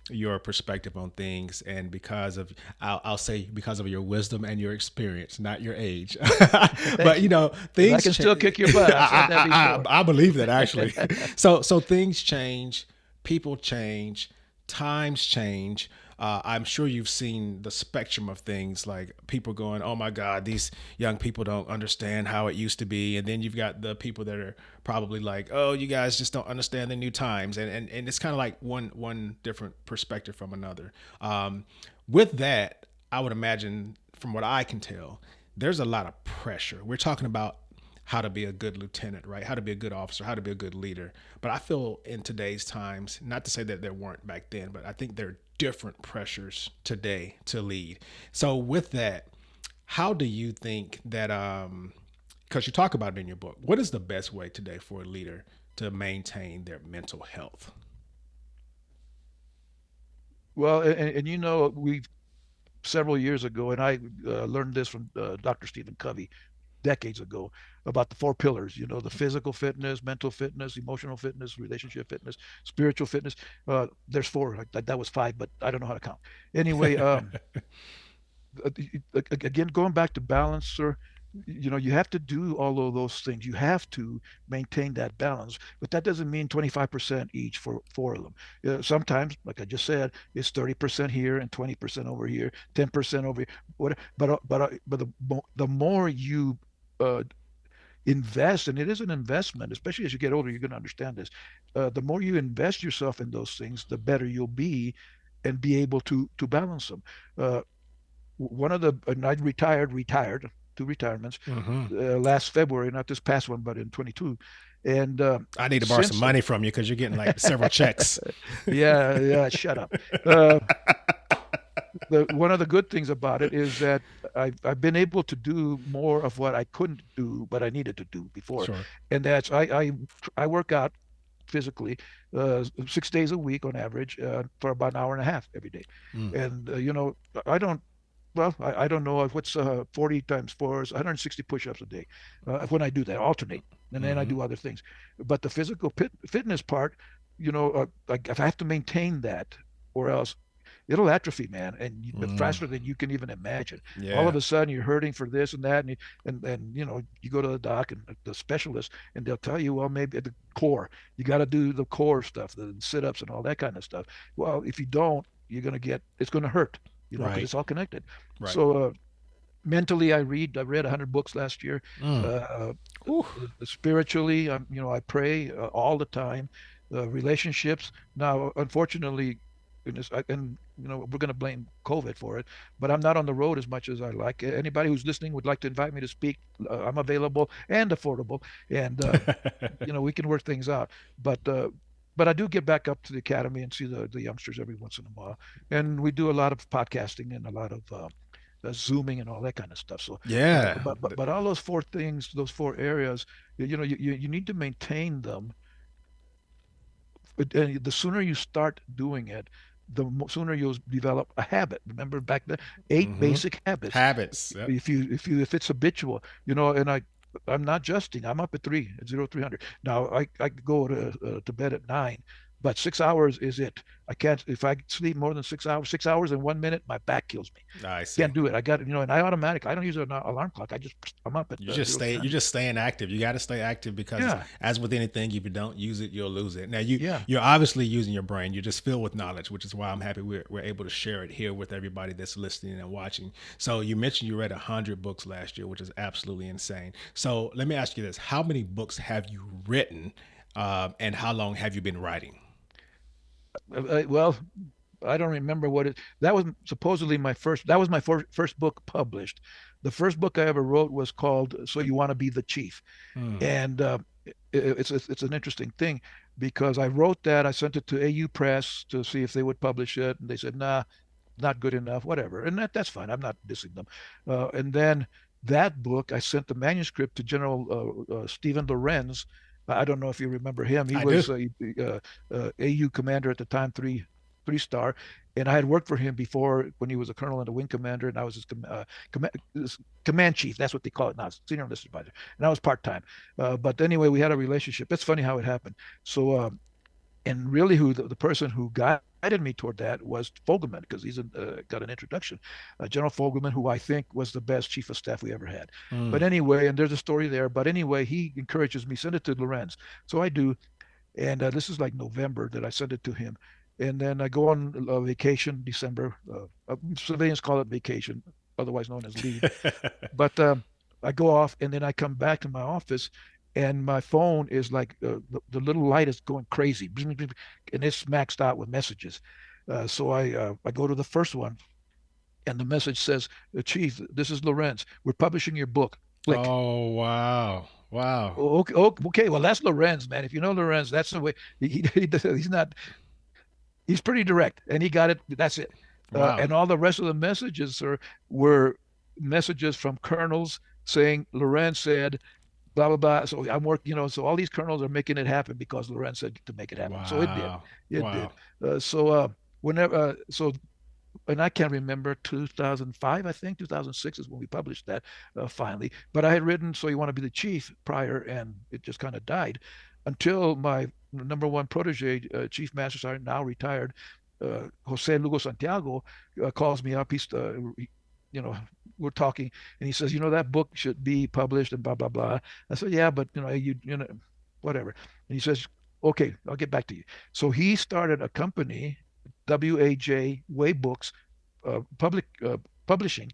[SPEAKER 1] your perspective on things, and because of, I'll say, because of your wisdom and your experience, not your age.
[SPEAKER 3] Thank
[SPEAKER 1] But
[SPEAKER 3] you. Because I
[SPEAKER 1] things
[SPEAKER 3] can still
[SPEAKER 1] change.
[SPEAKER 3] kick your butt. I've said that before.
[SPEAKER 1] I believe that actually. So things change, people change, times change. I'm sure you've seen the spectrum of things, like people going, "Oh my God, these young people don't understand how it used to be," and then you've got the people that are probably like, "Oh, you guys just don't understand the new times," and it's kind of like one different perspective from another. With that, I would imagine, from what I can tell, there's a lot of pressure. We're talking about how to be a good lieutenant, right? How to be a good officer, how to be a good leader. But I feel in today's times, not to say that there weren't back then, but I think there are different pressures today to lead. So with that, how do you think that, because you talk about it in your book, what is the best way today for a leader to maintain their mental health?
[SPEAKER 3] Well, and we several years ago, and I learned this from Dr. Stephen Covey decades ago about the four pillars, the physical fitness, mental fitness, emotional fitness, relationship fitness, spiritual fitness. There's four. That was five, but I don't know how to count. Anyway, again, going back to balance, sir, you have to do all of those things. You have to maintain that balance, but that doesn't mean 25% each for four of them. Sometimes, like I just said, it's 30% here and 20% over here, 10% over here. But the more you uh, invest, and it is an investment, especially as you get older, you're going to understand this. The more you invest yourself in those things, the better you'll be, and be able to balance them. Uh, One of the and I retired, two retirements
[SPEAKER 1] Hmm.
[SPEAKER 3] last February, not this past one, but in 22. And
[SPEAKER 1] I need to borrow some
[SPEAKER 3] since
[SPEAKER 1] money from you because you're getting like several checks.
[SPEAKER 3] yeah, shut up. Uh, the One of the good things about it is that I've been able to do more of what I couldn't do, but I needed to do before,
[SPEAKER 1] Sure.
[SPEAKER 3] and that's I work out physically 6 days a week on average for about an hour and a half every day,
[SPEAKER 1] Mm.
[SPEAKER 3] and I don't. Well, I don't know what's 40 times 4 is 160 push-ups a day when I do that, alternate, and then I
[SPEAKER 1] Hmm.
[SPEAKER 3] do other things. But the physical fitness part, I have to maintain that, or else it'll atrophy, man, and
[SPEAKER 1] Mm.
[SPEAKER 3] faster than you can even imagine. All of
[SPEAKER 1] Yeah.
[SPEAKER 3] a sudden, you're hurting for this and that, and you go to the doc and the specialist, and they'll tell you, well, maybe the core, you got to do the core stuff, the sit-ups and all that kind of stuff. Well, if you don't, it's going to hurt, because
[SPEAKER 1] Right.
[SPEAKER 3] it's all connected.
[SPEAKER 1] Right.
[SPEAKER 3] So mentally, I read 100 books last year.
[SPEAKER 1] Mm.
[SPEAKER 3] Uh,
[SPEAKER 1] Ooh.
[SPEAKER 3] Spiritually, I pray all the time. Relationships. Now, unfortunately, we're going to blame COVID for it, but I'm not on the road as much as I like. Anybody who's listening would like to invite me to speak. I'm available and affordable, and we can work things out. But I do get back up to the academy and see the youngsters every once in a while, and we do a lot of podcasting and a lot of zooming and all that kind of stuff. So,
[SPEAKER 1] Yeah.
[SPEAKER 3] but all those four things, those four areas, you need to maintain them. But the sooner you start doing it, the sooner you'll develop a habit. Remember back then, eight
[SPEAKER 1] Hmm.
[SPEAKER 3] basic habits.
[SPEAKER 1] Habits. Yep.
[SPEAKER 3] If it's habitual, and I'm not justing. I'm up at 300. Now I go to bed at 9, but 6 hours is it. I can't if I sleep more than 6 hours. 6 hours and 1 minute, my back kills me.
[SPEAKER 1] I see.
[SPEAKER 3] Can't do it. I got and I automatic. I don't use an alarm clock. I'm up at
[SPEAKER 1] You just
[SPEAKER 3] zero
[SPEAKER 1] stay.
[SPEAKER 3] three
[SPEAKER 1] You're
[SPEAKER 3] hundred.
[SPEAKER 1] just staying active. You got to stay active because,
[SPEAKER 3] Yeah,
[SPEAKER 1] as with anything, if you don't use it, you'll lose it. Now,
[SPEAKER 3] yeah.
[SPEAKER 1] you're obviously using your brain. You're just filled with knowledge, which is why I'm happy we're able to share it here with everybody that's listening and watching. So you mentioned you read 100 books last year, which is absolutely insane. So let me ask you this: how many books have you written, and how long have you been writing?
[SPEAKER 3] Well, I don't remember what it. That was supposedly my first. That was my first book published. The first book I ever wrote was called "So You Want to Be the Chief,"
[SPEAKER 1] Hmm.
[SPEAKER 3] and it's an interesting thing because I wrote that. I sent it to AU Press to see if they would publish it, and they said, "Nah, not good enough, whatever." And that's fine. I'm not dissing them. And then that book, I sent the manuscript to General Stephen Lorenz. I don't know if you remember him. He
[SPEAKER 1] I do.
[SPEAKER 3] was a AU commander at the time, three star, And I had worked for him before when he was a colonel and a wing commander, and I was his command chief. That's what they call it now, senior enlisted advisor. And I was part time. But anyway, we had a relationship. It's funny how it happened. So, and really, who the person who guided me toward that was Fogelman, because he's got an introduction. General Fogelman, who I think was the best chief of staff we ever had. But
[SPEAKER 1] Mm.
[SPEAKER 3] anyway, and there's a story there. But anyway, he encourages me, send it to Lorenz. So I do. And this is like November that I sent it to him. And then I go on vacation December. Civilians call it vacation, otherwise known as leave. But I go off and then I come back to my office and my phone is like the little light is going crazy and it's maxed out with messages. So I go to the first one and the message says, Chief, this is Lorenz. We're publishing your book. Click.
[SPEAKER 1] Oh, wow. Wow.
[SPEAKER 3] Okay, okay, well, that's Lorenz, man. If you know Lorenz, that's the way he's not, he's pretty direct and he got it. That's it.
[SPEAKER 1] Wow.
[SPEAKER 3] And all the rest of the messages were messages from colonels saying Lorenz said, blah blah blah. So I'm working, so all these colonels are making it happen because Lorenz said to make it happen. So it did,
[SPEAKER 1] Wow.
[SPEAKER 3] it did.
[SPEAKER 1] Wow.
[SPEAKER 3] Whenever, and I can't remember 2005, I think 2006 is when we published that finally. But I had written "So You Want to Be the Chief" prior, and it just kind of died until my number one protege, Chief Master Sergeant, now retired, Jose Lugo Santiago, calls me up. You know, we're talking, and he says, that book should be published and blah blah blah. I said, yeah, but whatever. And he says, okay, I'll get back to you. So he started a company, WAJ Way Books, public publishing,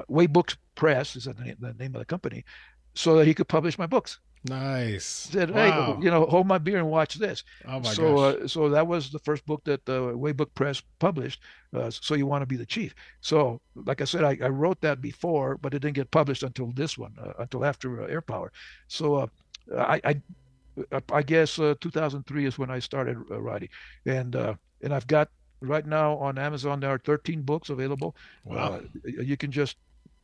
[SPEAKER 3] Way Books Press is the name of the company, so that he could publish my books.
[SPEAKER 1] Nice.
[SPEAKER 3] Said, hey,
[SPEAKER 1] Wow.
[SPEAKER 3] hold my beer and watch this.
[SPEAKER 1] Oh my
[SPEAKER 3] So,
[SPEAKER 1] gosh.
[SPEAKER 3] so that was the first book that Waybook Press published. So You Want to Be the Chief. So, like I said, I wrote that before, but it didn't get published until this one, until after Airpower. So, I, I, I guess 2003 is when I started writing, and I've got right now on Amazon there are 13 books available.
[SPEAKER 1] Wow.
[SPEAKER 3] You can just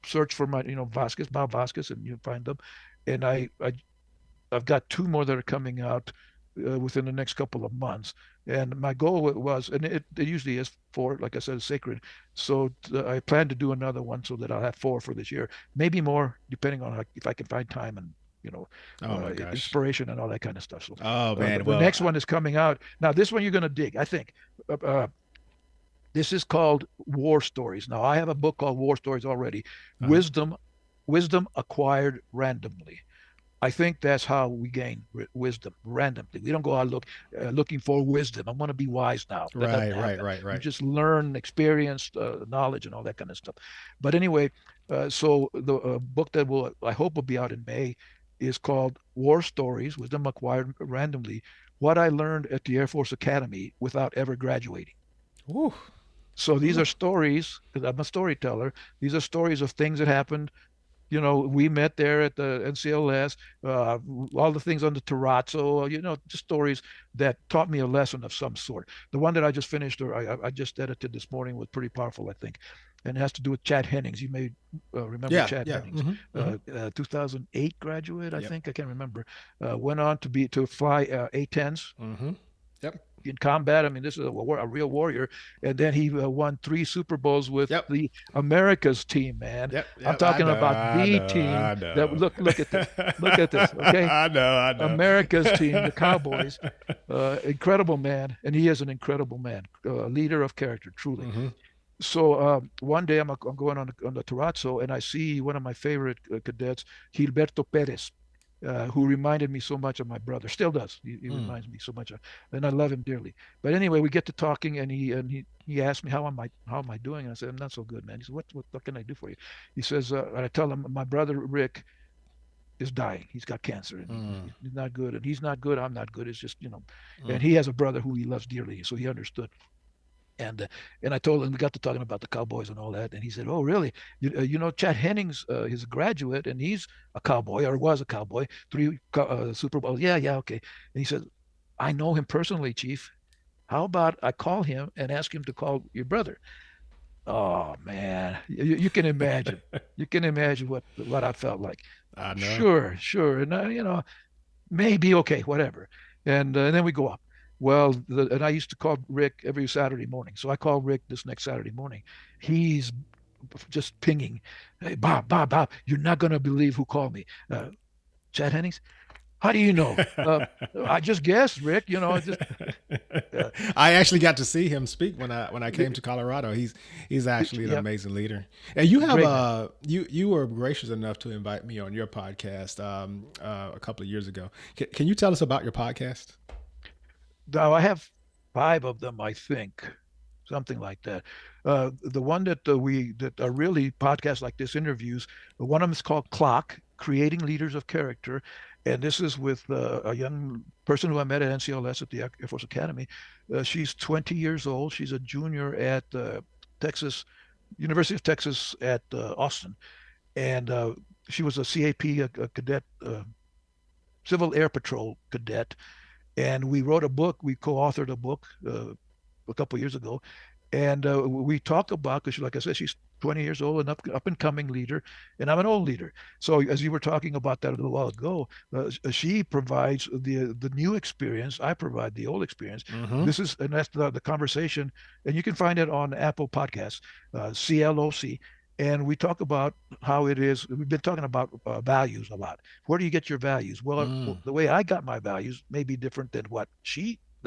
[SPEAKER 3] search for my, Vasquez, Bob Vasquez, and you find them. And I've got two more that are coming out within the next couple of months. And my goal was, and it usually is four, like I said, it's sacred. So I plan to do another one so that I'll have four for this year, maybe more, depending on if I can find time and
[SPEAKER 1] Oh my gosh.
[SPEAKER 3] inspiration and all that kind of stuff. So
[SPEAKER 1] Oh man.
[SPEAKER 3] the
[SPEAKER 1] Well,
[SPEAKER 3] next one is coming out now. This one you're going to dig, I think. This is called War Stories. Now I have a book called War Stories already.
[SPEAKER 1] uh,
[SPEAKER 3] Wisdom acquired randomly. I think that's how we gain wisdom randomly. We don't go out looking for wisdom. I want to be wise now. That doesn't
[SPEAKER 1] right, right,
[SPEAKER 3] happen.
[SPEAKER 1] right,
[SPEAKER 3] You
[SPEAKER 1] right.
[SPEAKER 3] just learn, experience, knowledge, and all that kind of stuff. But anyway, so the book that I hope will be out in May is called War Stories: Wisdom Acquired Randomly. What I learned at the Air Force Academy without ever graduating.
[SPEAKER 1] Woo.
[SPEAKER 3] So these
[SPEAKER 1] Woo.
[SPEAKER 3] are stories, because I'm a storyteller. These are stories of things that happened. We met there at the NCLS, all the things on the terrazzo, just stories that taught me a lesson of some sort. The one that I just finished, or I just edited this morning, was pretty powerful, I think. And it has to do with Chad Hennings. You may remember
[SPEAKER 1] Yeah,
[SPEAKER 3] Chad
[SPEAKER 1] yeah.
[SPEAKER 3] Hennings, 2008 graduate, I
[SPEAKER 1] Yep.
[SPEAKER 3] think. I can't remember. Went on to fly A-10s
[SPEAKER 1] Mm-hmm. Yep.
[SPEAKER 3] in combat. I mean, this is a real warrior. And then he won 3 Super Bowls with
[SPEAKER 1] Yep.
[SPEAKER 3] the America's team, man.
[SPEAKER 1] Yep.
[SPEAKER 3] I'm
[SPEAKER 1] Yep. I
[SPEAKER 3] talking
[SPEAKER 1] know.
[SPEAKER 3] about
[SPEAKER 1] I
[SPEAKER 3] the
[SPEAKER 1] know.
[SPEAKER 3] team
[SPEAKER 1] I
[SPEAKER 3] that
[SPEAKER 1] know.
[SPEAKER 3] look at this. Look at this. Okay.
[SPEAKER 1] I know. I know.
[SPEAKER 3] America's team, the Cowboys. Incredible man. And he is an incredible man, leader of character, truly.
[SPEAKER 1] Mm-hmm.
[SPEAKER 3] So one day I'm going on the terrazzo and I see one of my favorite cadets, Gilberto Perez, who reminded me so much of my brother. Still does. He reminds me so much and I love him dearly. But anyway, we get to talking, and he asked me how am I doing, and I said, I'm not so good, man. He said, what can I do for you? He says, and I tell him, my brother Rick is dying. He's got cancer, and
[SPEAKER 1] Mm.
[SPEAKER 3] he's not good, and he's not good. I'm not good. It's just
[SPEAKER 1] Mm.
[SPEAKER 3] and he has a brother who he loves dearly, so he understood. And I told him, we got to talking about the Cowboys and all that, and he said, "Oh, really? Chad Hennings is a graduate, and he's a cowboy, or was a cowboy, 3 Super Bowls. Yeah, yeah, okay." And he said, "I know him personally, Chief. How about I call him and ask him to call your brother?" Oh man, you can imagine. You can imagine what I felt like.
[SPEAKER 1] I know.
[SPEAKER 3] Sure, sure, and maybe okay, whatever. And then we go up. Well, and I used to call Rick every Saturday morning. So I call Rick this next Saturday morning. He's just pinging, "Hey, Bob, you're not going to believe who called me. Chad Hennings? How do you know? I just guessed, Rick. Just uh,
[SPEAKER 1] I actually got to see him speak when I came to Colorado. He's actually an
[SPEAKER 3] yeah,
[SPEAKER 1] amazing leader. And you have
[SPEAKER 3] great man.
[SPEAKER 1] you were gracious enough to invite me on your podcast a couple of years ago. Can you tell us about your podcast?
[SPEAKER 3] Now I have five of them, I think, something like that. The one that are really podcasts like this, interviews. One of them is called Clock: Creating Leaders of Character, and this is with a young person who I met at NCLS at the Air Force Academy. She's 20 years old. She's a junior at Texas University of Texas at Austin, and she was a CAP, a cadet, Civil Air Patrol cadet, and we wrote a book. We co-authored a book a couple of years ago, and we talk about, because like I said, she's 20 years old, and up and coming leader, and I'm an old leader. So as you were talking about that a little while ago, she provides the new experience. I provide the old experience.
[SPEAKER 1] Mm-hmm.
[SPEAKER 3] And that's the conversation, and you can find it on Apple Podcasts, CLOC. And we talk about how it is. We've been talking about values a lot. Where do you get your values? Well,
[SPEAKER 1] Mm.
[SPEAKER 3] the way I got my values may be different than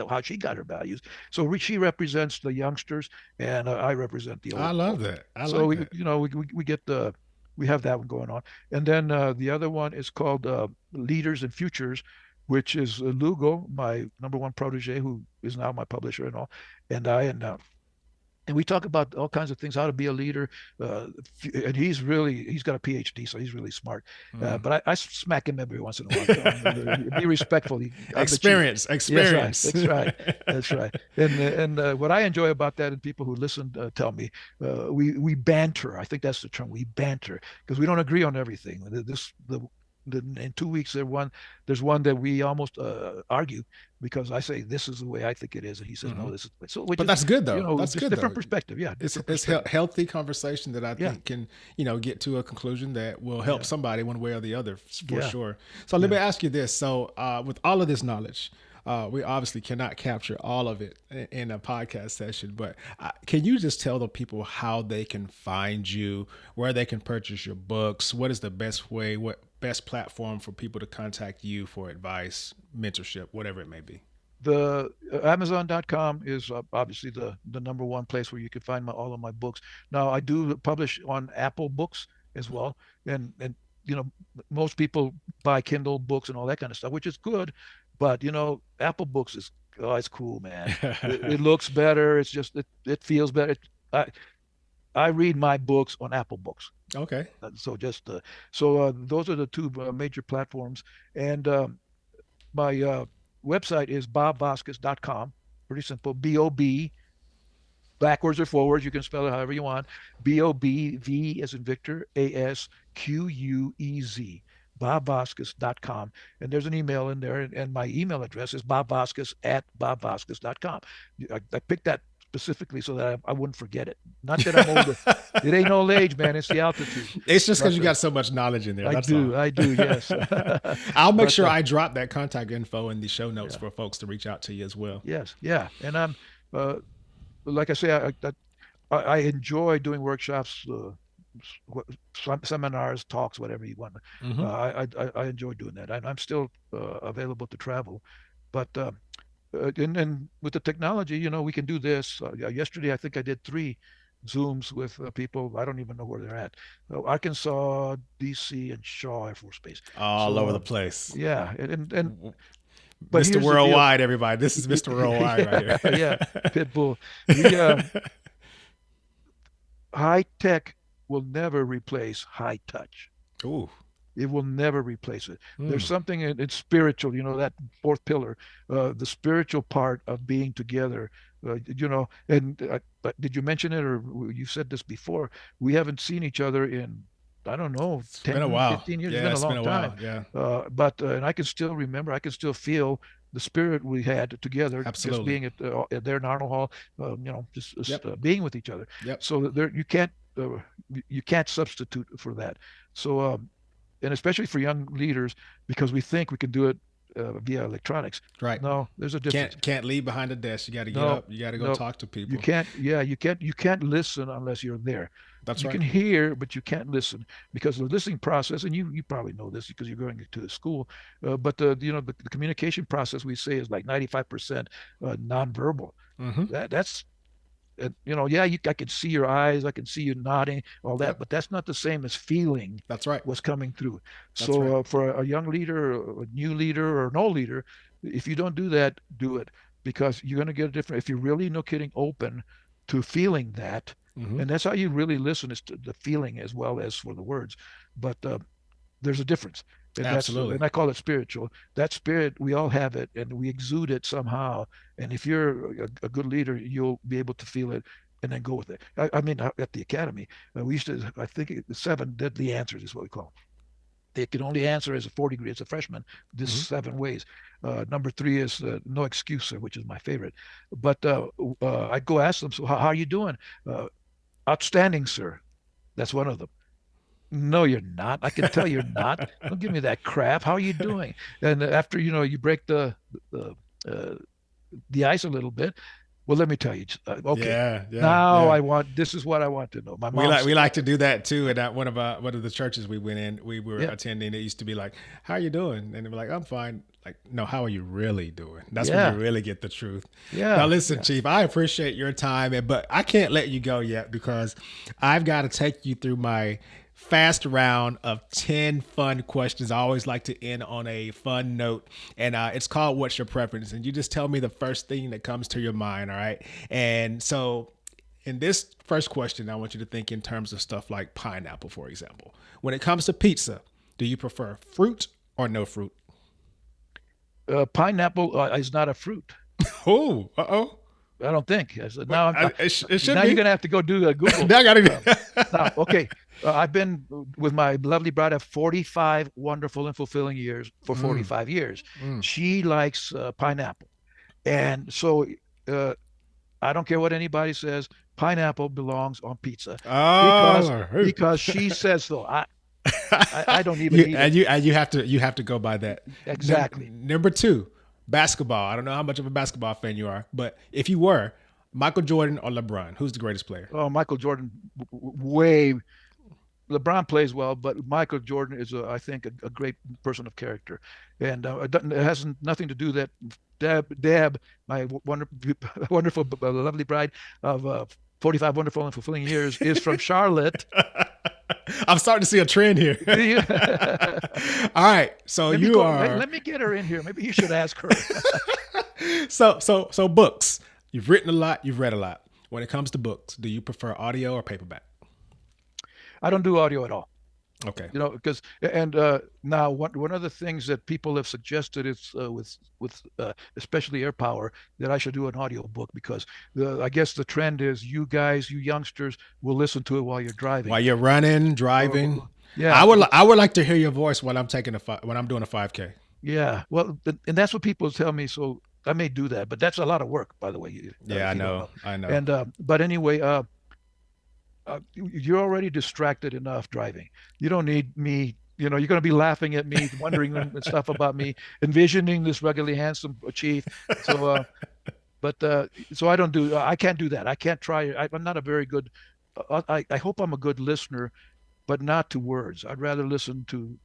[SPEAKER 3] how she got her values. So she represents the youngsters, and I represent the
[SPEAKER 1] I
[SPEAKER 3] old
[SPEAKER 1] love
[SPEAKER 3] folks.
[SPEAKER 1] that. I
[SPEAKER 3] So
[SPEAKER 1] like that.
[SPEAKER 3] we get we have that one going on, and then the other one is called Leaders and Futures, which is Lugo, my number one protege, who is now my publisher and all, and we talk about all kinds of things, how to be a leader. And he's got a PhD, so he's really smart.
[SPEAKER 1] Mm.
[SPEAKER 3] But I smack him every once in a while. Tell him, be respectful. I bet you.
[SPEAKER 1] Experience,
[SPEAKER 3] Yes, right.
[SPEAKER 1] experience.
[SPEAKER 3] That's right. That's right. And what I enjoy about that, and people who listen tell me, we banter. I think that's the term. We banter because we don't agree on everything. In 2 weeks there's one that we almost argue because I say this is the way I think it is, and he says
[SPEAKER 1] Hmm.
[SPEAKER 3] no, this is so, which
[SPEAKER 1] But
[SPEAKER 3] is
[SPEAKER 1] that's good though. That's
[SPEAKER 3] just
[SPEAKER 1] good
[SPEAKER 3] different
[SPEAKER 1] though.
[SPEAKER 3] perspective. Yeah,
[SPEAKER 1] It's
[SPEAKER 3] different perspective.
[SPEAKER 1] healthy conversation that I
[SPEAKER 3] Yeah,
[SPEAKER 1] think can get to a conclusion that will help
[SPEAKER 3] yeah,
[SPEAKER 1] somebody one way or the other for
[SPEAKER 3] yeah,
[SPEAKER 1] sure. So let
[SPEAKER 3] yeah.
[SPEAKER 1] me ask you this: so with all of this knowledge, we obviously cannot capture all of it in a podcast session, but can you just tell the people how they can find you, where they can purchase your books, what is the best way, what best platform for people to contact you for advice, mentorship, whatever it may be?
[SPEAKER 3] The Amazon.com is obviously the number one place where you can find all of my books. Now I do publish on Apple Books as well, and you know most people buy Kindle books and all that kind of stuff, which is good, but Apple Books is, oh, it's cool, man. It looks better. It's just it feels better. I I read my books on Apple Books.
[SPEAKER 1] Okay.
[SPEAKER 3] So just those are the two major platforms, and my website is bobvasquez.com. Pretty simple. B-O-B, backwards or forwards. You can spell it however you want. B-O-B-V as in Victor, A-S-Q-U-E-Z. bobvasquez.com. And there's an email in there. And my email address is bobvasquez@bobvasquez.com. I picked that specifically so that I wouldn't forget it. Not that I'm older. It ain't old age, man. It's the altitude.
[SPEAKER 1] It's just because
[SPEAKER 3] But
[SPEAKER 1] you got so much knowledge in there. That's all.
[SPEAKER 3] I do, yes.
[SPEAKER 1] I'll make
[SPEAKER 3] But
[SPEAKER 1] sure I drop that contact info in the show notes
[SPEAKER 3] yeah,
[SPEAKER 1] for folks to reach out to you as well.
[SPEAKER 3] yes, yeah. And I'm, uh, like I say, I enjoy doing workshops, seminars, talks, whatever you want.
[SPEAKER 1] Hmm.
[SPEAKER 3] I enjoy doing that. I'm still available to travel, but and with the technology, we can do this. Yeah, yesterday, I think I did 3 Zooms with people. I don't even know where they're at. Arkansas, DC, and Shaw Air Force Base.
[SPEAKER 1] All
[SPEAKER 3] So
[SPEAKER 1] over the place.
[SPEAKER 3] yeah, and but
[SPEAKER 1] Mr.
[SPEAKER 3] here's the deal.
[SPEAKER 1] Worldwide, everybody. This is Mr. Worldwide right
[SPEAKER 3] Yeah, yeah,
[SPEAKER 1] here.
[SPEAKER 3] Pitbull. We high tech will never replace high touch.
[SPEAKER 1] Ooh.
[SPEAKER 3] It will never replace it. There's
[SPEAKER 1] Mm.
[SPEAKER 3] something in spiritual, that fourth pillar, the spiritual part of being together. And but did you mention it, or you said this before? We haven't seen each other in, I don't know,
[SPEAKER 1] It's been a
[SPEAKER 3] 10,
[SPEAKER 1] while.
[SPEAKER 3] 15 years. It's
[SPEAKER 1] Yeah,
[SPEAKER 3] been a
[SPEAKER 1] it's been
[SPEAKER 3] long
[SPEAKER 1] a
[SPEAKER 3] time.
[SPEAKER 1] while. Yeah,
[SPEAKER 3] But and I can still remember, I can still feel the spirit we had together, just
[SPEAKER 1] absolutely.
[SPEAKER 3] being there in Arnold Hall, just
[SPEAKER 1] Yep.
[SPEAKER 3] being with each other.
[SPEAKER 1] Yep.
[SPEAKER 3] So there, you can't substitute for that. So and especially for young leaders, because we think we can do it via electronics.
[SPEAKER 1] Right.
[SPEAKER 3] No, there's a difference.
[SPEAKER 1] Can't leave behind the desk. You got to get
[SPEAKER 3] No,
[SPEAKER 1] up. You got to go
[SPEAKER 3] no,
[SPEAKER 1] talk to
[SPEAKER 3] you
[SPEAKER 1] people.
[SPEAKER 3] can't. Yeah, you can't listen unless you're there.
[SPEAKER 1] That's
[SPEAKER 3] You
[SPEAKER 1] right.
[SPEAKER 3] can hear, but you can't listen because the listening process, and you probably know this because you're going to the school, but the communication process we say is like 95% nonverbal.
[SPEAKER 1] Mm-hmm.
[SPEAKER 3] That's yeah, I can see your eyes, I can see you nodding, all that,
[SPEAKER 1] Yep.
[SPEAKER 3] but that's not the same as feeling
[SPEAKER 1] That's right.
[SPEAKER 3] what's coming through.
[SPEAKER 1] That's right.
[SPEAKER 3] So for a young leader, a new leader, or no leader, if you don't do that, do it because you're going to get a different. If you're really no kidding open to feeling that,
[SPEAKER 1] Mm-hmm.
[SPEAKER 3] and that's how you really listen is to the feeling as well as for the words. But there's a difference,
[SPEAKER 1] Absolutely.
[SPEAKER 3] and I call it spiritual. That spirit, we all have it, and we exude it somehow. And if you're a good leader, you'll be able to feel it and then go with it. I mean, at the academy, we used to, I think, the seven deadly answers is what we call them. They can only answer as a 4th degree as a freshman this
[SPEAKER 1] Mm-hmm.
[SPEAKER 3] 7 ways. Number 3 is no excuse, which is my favorite. But I'd go ask them, so how are you doing? Uh, Outstanding, sir. That's one of them. No, you're not. I can tell you're not. Don't give me that crap. How are you doing? And after you break the uh, the ice a little bit. Well, let me tell you. Okay,
[SPEAKER 1] Yeah. Yeah.
[SPEAKER 3] now
[SPEAKER 1] Yeah.
[SPEAKER 3] this is what I want to know. My
[SPEAKER 1] We
[SPEAKER 3] mom
[SPEAKER 1] like we
[SPEAKER 3] said
[SPEAKER 1] like
[SPEAKER 3] that.
[SPEAKER 1] to do that too. And at one of the churches we went in, we were
[SPEAKER 3] Yeah,
[SPEAKER 1] attending. It used to be like, "How are you doing?" And they were like, "I'm fine." Like, no, how are you really doing? That's when you
[SPEAKER 3] yeah,
[SPEAKER 1] really get the truth. Now,
[SPEAKER 3] yeah,
[SPEAKER 1] listen,
[SPEAKER 3] yeah.
[SPEAKER 1] Chief, I appreciate your time, but I can't let you go yet because I've got to take you through my fast round of 10 fun questions. I always like to end on a fun note, and it's called "What's Your Preference?" And you just tell me the first thing that comes to your mind. All right, and so in this first question, I want you to think in terms of stuff like pineapple, for example. When it comes to pizza, do you prefer fruit or no fruit?
[SPEAKER 3] Pineapple is not a fruit.
[SPEAKER 1] Oh, uh-oh.
[SPEAKER 3] I don't think. Now,
[SPEAKER 1] It should
[SPEAKER 3] now you're
[SPEAKER 1] be.
[SPEAKER 3] gonna have to go do a Google.
[SPEAKER 1] Now I got
[SPEAKER 3] Um,
[SPEAKER 1] to.
[SPEAKER 3] Now, okay, I've been with my lovely bride of 45 wonderful and fulfilling years for
[SPEAKER 1] Mm,
[SPEAKER 3] 45 years.
[SPEAKER 1] mm.
[SPEAKER 3] She likes pineapple, and so uh, I don't care what anybody says. Pineapple belongs on pizza because
[SPEAKER 1] Oh,
[SPEAKER 3] she says so. I don't even eat it.
[SPEAKER 1] you have to go by that.
[SPEAKER 3] Exactly.
[SPEAKER 1] Number two, basketball. I don't know how much of a basketball fan you are, but if you were, Michael Jordan or LeBron, who's the greatest player?
[SPEAKER 3] Oh, Michael Jordan, way. LeBron plays well, but Michael Jordan is, I think, a great person of character, and it has nothing to do that. Deb, my wonderful, lovely bride of 45 wonderful and fulfilling years, is from Charlotte.
[SPEAKER 1] I'm starting to see a trend here. All right, so
[SPEAKER 3] Let me
[SPEAKER 1] you
[SPEAKER 3] go.
[SPEAKER 1] are
[SPEAKER 3] Let me get her in here. Maybe you should ask her.
[SPEAKER 1] so books. You've written a lot. You've read a lot. When it comes to books, do you prefer audio or paperback?
[SPEAKER 3] I don't do audio at all.
[SPEAKER 1] Okay.
[SPEAKER 3] Because now one of the things that people have suggested is with especially Heirpower that I should do an audio book because I guess the trend is you guys, you youngsters, will listen to it while you're driving.
[SPEAKER 1] While you're running,
[SPEAKER 3] Or-
[SPEAKER 1] driving,
[SPEAKER 3] yeah,
[SPEAKER 1] I would like to hear your voice when I'm taking when I'm doing a 5K.
[SPEAKER 3] yeah. Well, and that's what people tell me. So I may do that, but that's a lot of work, by the way.
[SPEAKER 1] Yeah, I
[SPEAKER 3] If you don't
[SPEAKER 1] know.
[SPEAKER 3] know.
[SPEAKER 1] I know.
[SPEAKER 3] And but anyway, you're already distracted enough driving. You don't need me. You're going to be laughing at me, wondering and stuff about me, envisioning this ruggedly handsome chief. So, but so I don't do. I can't do that. I can't try. I'm not a very good. I hope I'm a good listener, but not to words. I'd rather listen to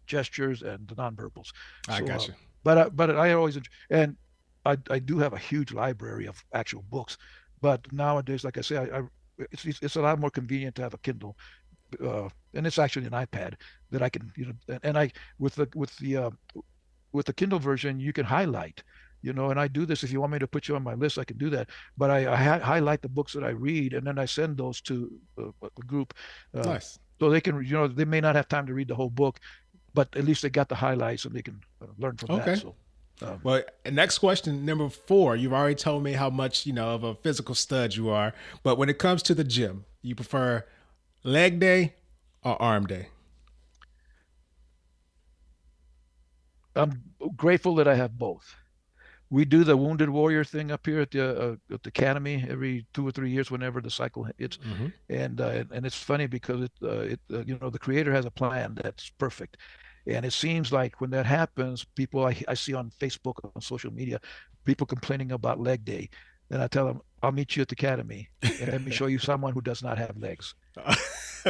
[SPEAKER 3] gestures and the nonverbals.
[SPEAKER 1] I
[SPEAKER 3] So,
[SPEAKER 1] got you.
[SPEAKER 3] but I always and I do have a huge library of actual books. But nowadays, like I say, it's a lot more convenient to have a Kindle, and it's actually an iPad that I can, and I with the Kindle version, you can highlight, and I do this. If you want me to put you on my list, I can do that. But I highlight the books that I read, and then I send those to a group, uh,
[SPEAKER 1] Nice.
[SPEAKER 3] so they can, they may not have time to read the whole book, but at least they got the highlights and they can learn from that.
[SPEAKER 1] Okay.
[SPEAKER 3] So, um,
[SPEAKER 1] Well, next question, number 4. You've already told me how much of a physical stud you are, but when it comes to the gym, you prefer leg day or arm day?
[SPEAKER 3] I'm grateful that I have both. We do the Wounded Warrior thing up here at the academy every 2 or 3 years, whenever the cycle hits,
[SPEAKER 1] Hmm.
[SPEAKER 3] and it's funny because the creator has a plan that's perfect, And it seems like when that happens, people I see on Facebook, on social media, people complaining about leg day. And I tell them, I'll meet you at the academy and let me show you someone who does not have legs.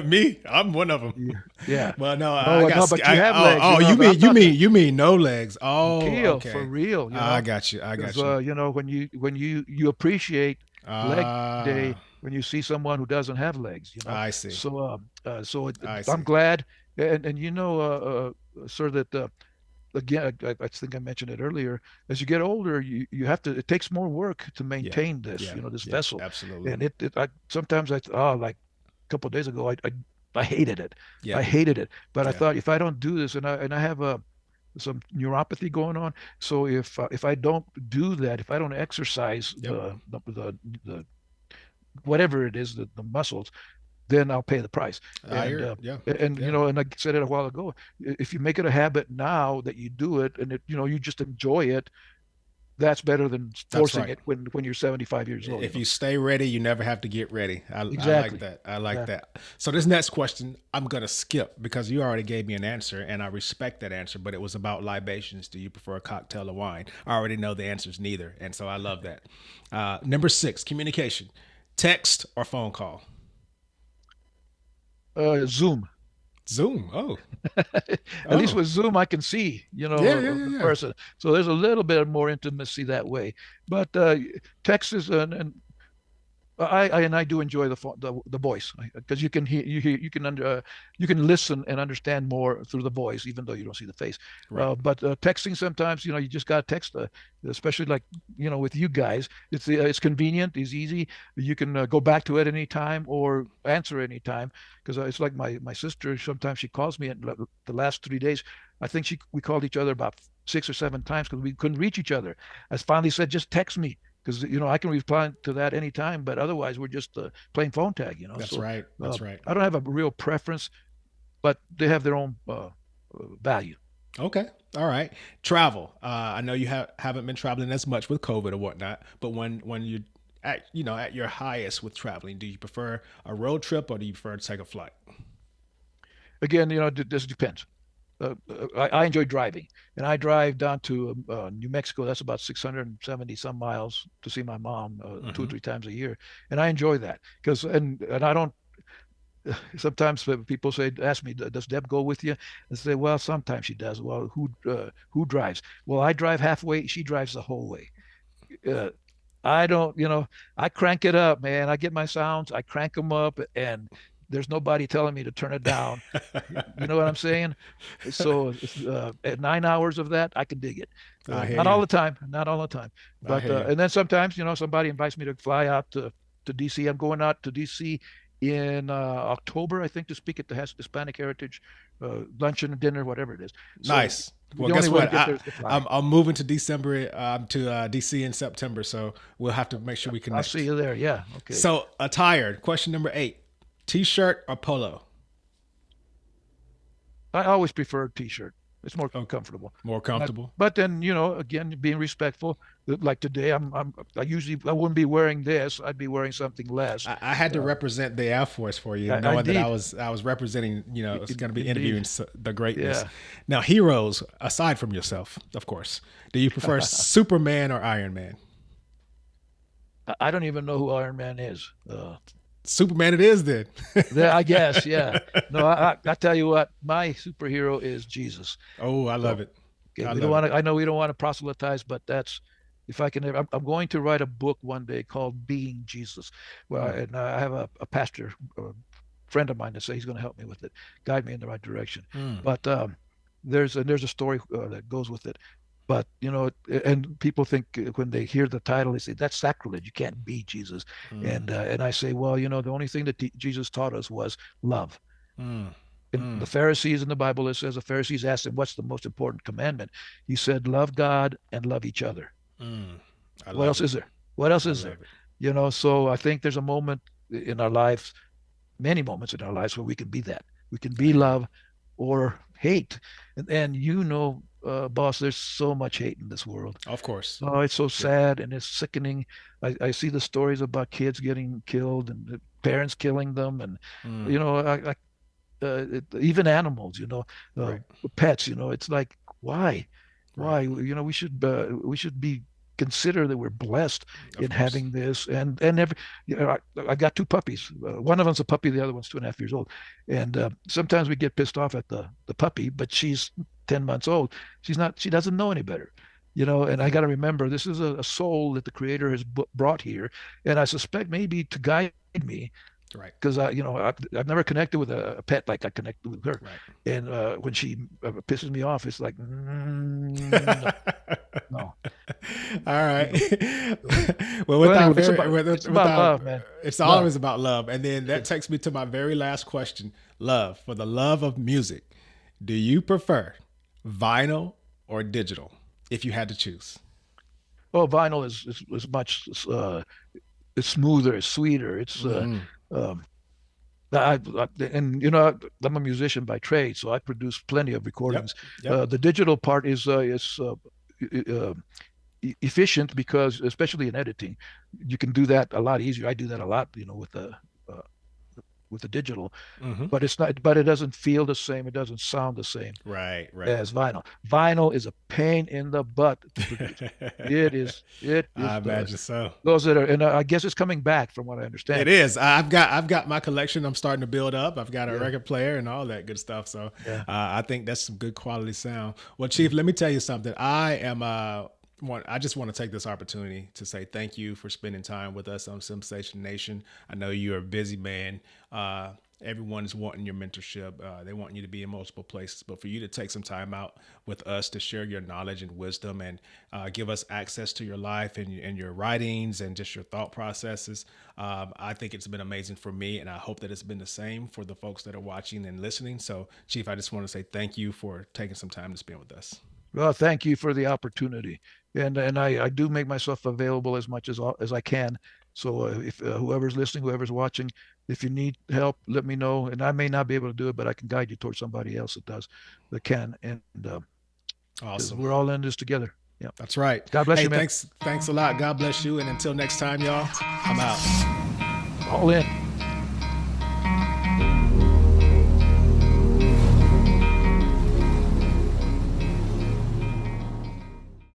[SPEAKER 1] Me, I'm one of them.
[SPEAKER 3] Yeah. Yeah.
[SPEAKER 1] Well, no, I
[SPEAKER 3] No,
[SPEAKER 1] got.
[SPEAKER 3] no, but you have legs,
[SPEAKER 1] Oh,
[SPEAKER 3] but I'm not
[SPEAKER 1] you mean no legs? Oh,
[SPEAKER 3] kill for
[SPEAKER 1] okay.
[SPEAKER 3] real,
[SPEAKER 1] I got you. I got
[SPEAKER 3] because
[SPEAKER 1] you.
[SPEAKER 3] when you appreciate leg day
[SPEAKER 1] Ah,
[SPEAKER 3] when you see someone who doesn't have legs.
[SPEAKER 1] I see. I
[SPEAKER 3] I'm
[SPEAKER 1] see.
[SPEAKER 3] glad, and sir, that again, I think I mentioned it earlier. As you get older, you have to. It takes more work to
[SPEAKER 1] Yeah,
[SPEAKER 3] maintain this,
[SPEAKER 1] yeah,
[SPEAKER 3] this
[SPEAKER 1] yeah.
[SPEAKER 3] vessel,
[SPEAKER 1] Absolutely.
[SPEAKER 3] and I sometimes like a couple of days ago, I hated it.
[SPEAKER 1] Yeah,
[SPEAKER 3] I hated it, but I
[SPEAKER 1] yeah.
[SPEAKER 3] thought if I don't do this, and I have some neuropathy going on, so if I don't do that, if I don't exercise
[SPEAKER 1] Yep.
[SPEAKER 3] the whatever it is, the muscles, then I'll pay the price.
[SPEAKER 1] I
[SPEAKER 3] And
[SPEAKER 1] hear it. Yeah, yeah.
[SPEAKER 3] and I said it a while ago. If you make it a habit now that you do it, and you just enjoy it, that's better than
[SPEAKER 1] That's
[SPEAKER 3] forcing
[SPEAKER 1] right.
[SPEAKER 3] it when you're 75 years old.
[SPEAKER 1] If you stay ready, you never have to get ready. I like
[SPEAKER 3] Exactly,
[SPEAKER 1] that. I like
[SPEAKER 3] exactly.
[SPEAKER 1] that. So this next question, I'm gonna skip because you already gave me an answer, and I respect that answer. But it was about libations. Do you prefer a cocktail or wine? I already know the answer is neither, and so I love that. Number six, communication, text or phone call.
[SPEAKER 3] Zoom.
[SPEAKER 1] Zoom. Oh,
[SPEAKER 3] At least
[SPEAKER 1] oh,
[SPEAKER 3] with Zoom, I can see,
[SPEAKER 1] yeah, yeah, yeah,
[SPEAKER 3] the
[SPEAKER 1] yeah.
[SPEAKER 3] person. So there's a little bit more intimacy that way. But text is and I do enjoy the voice because you can listen and understand more through the voice even though you don't see the face.
[SPEAKER 1] Right.
[SPEAKER 3] But texting sometimes you just got to text, especially like with you guys. It's convenient, it's easy. You can go back to it anytime or answer anytime because it's like my sister. Sometimes she calls me, and the last 3 days, I think we called each other about 6 or 7 times because we couldn't reach each other. I finally said, just text me because I can reply to that anytime, but otherwise we're just playing phone tag.
[SPEAKER 1] That's
[SPEAKER 3] So
[SPEAKER 1] right. That's right.
[SPEAKER 3] I don't have a real preference, but they have their own value.
[SPEAKER 1] Okay. All right. Travel. I know you haven't been traveling as much with COVID or whatnot, but when you at your highest with traveling, do you prefer a road trip or do you prefer to take a flight?
[SPEAKER 3] Again, this depends. I enjoy driving, and I drive down to New Mexico. That's about 670 some miles to see my mom 2 or 3 times a year, and I enjoy that because and I don't. Sometimes people ask me, does Deb go with you? I say, well, sometimes she does. Well, who drives? Well, I drive halfway. She drives the whole way. Uh, I don't, I crank it up, man. I get my sounds, I crank them up, and there's nobody telling me to turn it down. You know what I'm saying? So at 9 hours of that, I can dig it.
[SPEAKER 1] I hear
[SPEAKER 3] Not all
[SPEAKER 1] you.
[SPEAKER 3] the time, not all the time,
[SPEAKER 1] I
[SPEAKER 3] but
[SPEAKER 1] hear you.
[SPEAKER 3] and then sometimes, somebody invites me to fly out to DC. I'm going out to DC in October, I think, to speak at the Hispanic Heritage luncheon, dinner, whatever it is. So
[SPEAKER 1] Nice. Well,
[SPEAKER 3] the only
[SPEAKER 1] guess
[SPEAKER 3] way to
[SPEAKER 1] what?
[SPEAKER 3] get there is to fly.
[SPEAKER 1] I'm moving to December to DC in September, so we'll have to make sure we
[SPEAKER 3] I'll see
[SPEAKER 1] connect.
[SPEAKER 3] you there. Yeah. Okay.
[SPEAKER 1] So, attire. Question number eight: t-shirt or polo?
[SPEAKER 3] I always prefer a t-shirt. It's more
[SPEAKER 1] Oh,
[SPEAKER 3] comfortable.
[SPEAKER 1] more
[SPEAKER 3] But
[SPEAKER 1] comfortable.
[SPEAKER 3] but then, again, being respectful. Like today, I wouldn't be wearing this. I'd be wearing something less.
[SPEAKER 1] I had to
[SPEAKER 3] Uh,
[SPEAKER 1] represent the Air Force for you, knowing that
[SPEAKER 3] Indeed,
[SPEAKER 1] I was representing. It's going to be interviewing
[SPEAKER 3] indeed,
[SPEAKER 1] the greatness.
[SPEAKER 3] yeah.
[SPEAKER 1] Now, heroes aside from yourself, of course. Do you prefer Superman or Iron Man?
[SPEAKER 3] I don't even know who Iron Man is.
[SPEAKER 1] Superman, it is then.
[SPEAKER 3] I guess, yeah. No, I tell you what, my superhero is Jesus.
[SPEAKER 1] Oh, I
[SPEAKER 3] So
[SPEAKER 1] love it.
[SPEAKER 3] okay,
[SPEAKER 1] I
[SPEAKER 3] we don't
[SPEAKER 1] love
[SPEAKER 3] want
[SPEAKER 1] it.
[SPEAKER 3] to. I know we don't want to proselytize, but that's if I can ever. I'm going to write a book one day called "Being Jesus." Well,
[SPEAKER 1] Mm,
[SPEAKER 3] and I have a pastor, a friend of mine, that say he's going to help me with it, guide me in the right direction.
[SPEAKER 1] mm,
[SPEAKER 3] But there's a story that goes with it. But and people think when they hear the title, they say that's sacrilege. You can't be Jesus.
[SPEAKER 1] mm,
[SPEAKER 3] And I say, well, the only thing that Jesus taught us was love.
[SPEAKER 1] mm,
[SPEAKER 3] And
[SPEAKER 1] mm,
[SPEAKER 3] the Pharisees in the Bible, it says the Pharisees asked him, what's the most important commandment? He said, love God and love each other.
[SPEAKER 1] mm. I
[SPEAKER 3] What
[SPEAKER 1] love
[SPEAKER 3] else
[SPEAKER 1] it.
[SPEAKER 3] is there? What else
[SPEAKER 1] I
[SPEAKER 3] is there?
[SPEAKER 1] love it.
[SPEAKER 3] So I think there's a moment in our lives, many moments in our lives where we can be that. We can
[SPEAKER 1] I
[SPEAKER 3] be
[SPEAKER 1] hear you.
[SPEAKER 3] love or hate. And boss, there's so much hate in this world.
[SPEAKER 1] Of course.
[SPEAKER 3] Oh, it's so
[SPEAKER 1] Yeah.
[SPEAKER 3] sad and it's sickening. I see the stories about kids getting killed and the parents killing them. And,
[SPEAKER 1] Mm,
[SPEAKER 3] you know, I, even animals, uh,
[SPEAKER 1] Right.
[SPEAKER 3] pets. It's like,
[SPEAKER 1] Right.
[SPEAKER 3] why? We should be consider that we're blessed
[SPEAKER 1] Of
[SPEAKER 3] in
[SPEAKER 1] course.
[SPEAKER 3] having this, and every, I got two puppies. One of them's a puppy, the other one's 2.5 years old, and sometimes we get pissed off at the puppy, but she's 10 months old. She doesn't know any better. And I got to remember, this is a soul that the Creator has brought here, and I suspect maybe to guide me,
[SPEAKER 1] Right.
[SPEAKER 3] because I've never connected with a pet like I connected with her.
[SPEAKER 1] Right.
[SPEAKER 3] And when she pisses me off, it's like, no, no,
[SPEAKER 1] All right.
[SPEAKER 3] So,
[SPEAKER 1] Well,
[SPEAKER 3] well,
[SPEAKER 1] without
[SPEAKER 3] anyway,
[SPEAKER 1] very,
[SPEAKER 3] it's about
[SPEAKER 1] without,
[SPEAKER 3] love, man.
[SPEAKER 1] it's
[SPEAKER 3] Love.
[SPEAKER 1] always about love. And then that takes me to my very last question. Love, for the love of music, do you prefer vinyl or digital if you had to choose?
[SPEAKER 3] Well, vinyl is much it's smoother, it's sweeter. It's
[SPEAKER 1] Mm-hmm.
[SPEAKER 3] um, and I'm a musician by trade, so I produce plenty of
[SPEAKER 1] Yep.
[SPEAKER 3] recordings.
[SPEAKER 1] Yep.
[SPEAKER 3] The digital part is efficient, because especially in editing, you can do that a lot easier. I do that a lot, uh, with the digital,
[SPEAKER 1] Mm-hmm.
[SPEAKER 3] but it's not. But it doesn't feel the same. It doesn't sound the same
[SPEAKER 1] Right. Right.
[SPEAKER 3] as vinyl. Vinyl is a pain in the butt to produce. It is. It
[SPEAKER 1] I
[SPEAKER 3] is the
[SPEAKER 1] imagine so.
[SPEAKER 3] those that are, and I guess it's coming back from what I
[SPEAKER 1] It
[SPEAKER 3] understand.
[SPEAKER 1] is. I've got my collection. I'm starting to build up. I've got a
[SPEAKER 3] Yeah,
[SPEAKER 1] record player and all that good stuff. So
[SPEAKER 3] yeah,
[SPEAKER 1] I think that's some good quality sound. Well, Chief, let me tell you something. I just want to take this opportunity to say thank you for spending time with us on Sensation Nation. I know you're a busy man. Everyone is wanting your mentorship. They want you to be in multiple places, but for you to take some time out with us to share your knowledge and wisdom and give us access to your life and your writings and just your thought processes, I think it's been amazing for me, and I hope that it's been the same for the folks that are watching and listening. So, Chief, I just want to say thank you for taking some time to spend with us.
[SPEAKER 3] well, thank you for the opportunity, and I do make myself available as much as I can. So if whoever's listening, whoever's watching, if you need help, let me know. And I may not be able to do it, but I can guide you towards somebody else that does, that can. And because
[SPEAKER 1] Awesome.
[SPEAKER 3] we're all in this together. Yeah.
[SPEAKER 1] That's right.
[SPEAKER 3] God bless
[SPEAKER 1] Hey,
[SPEAKER 3] you, man.
[SPEAKER 1] thanks a lot. God bless you. And until next time, y'all, I'm out.
[SPEAKER 3] All in.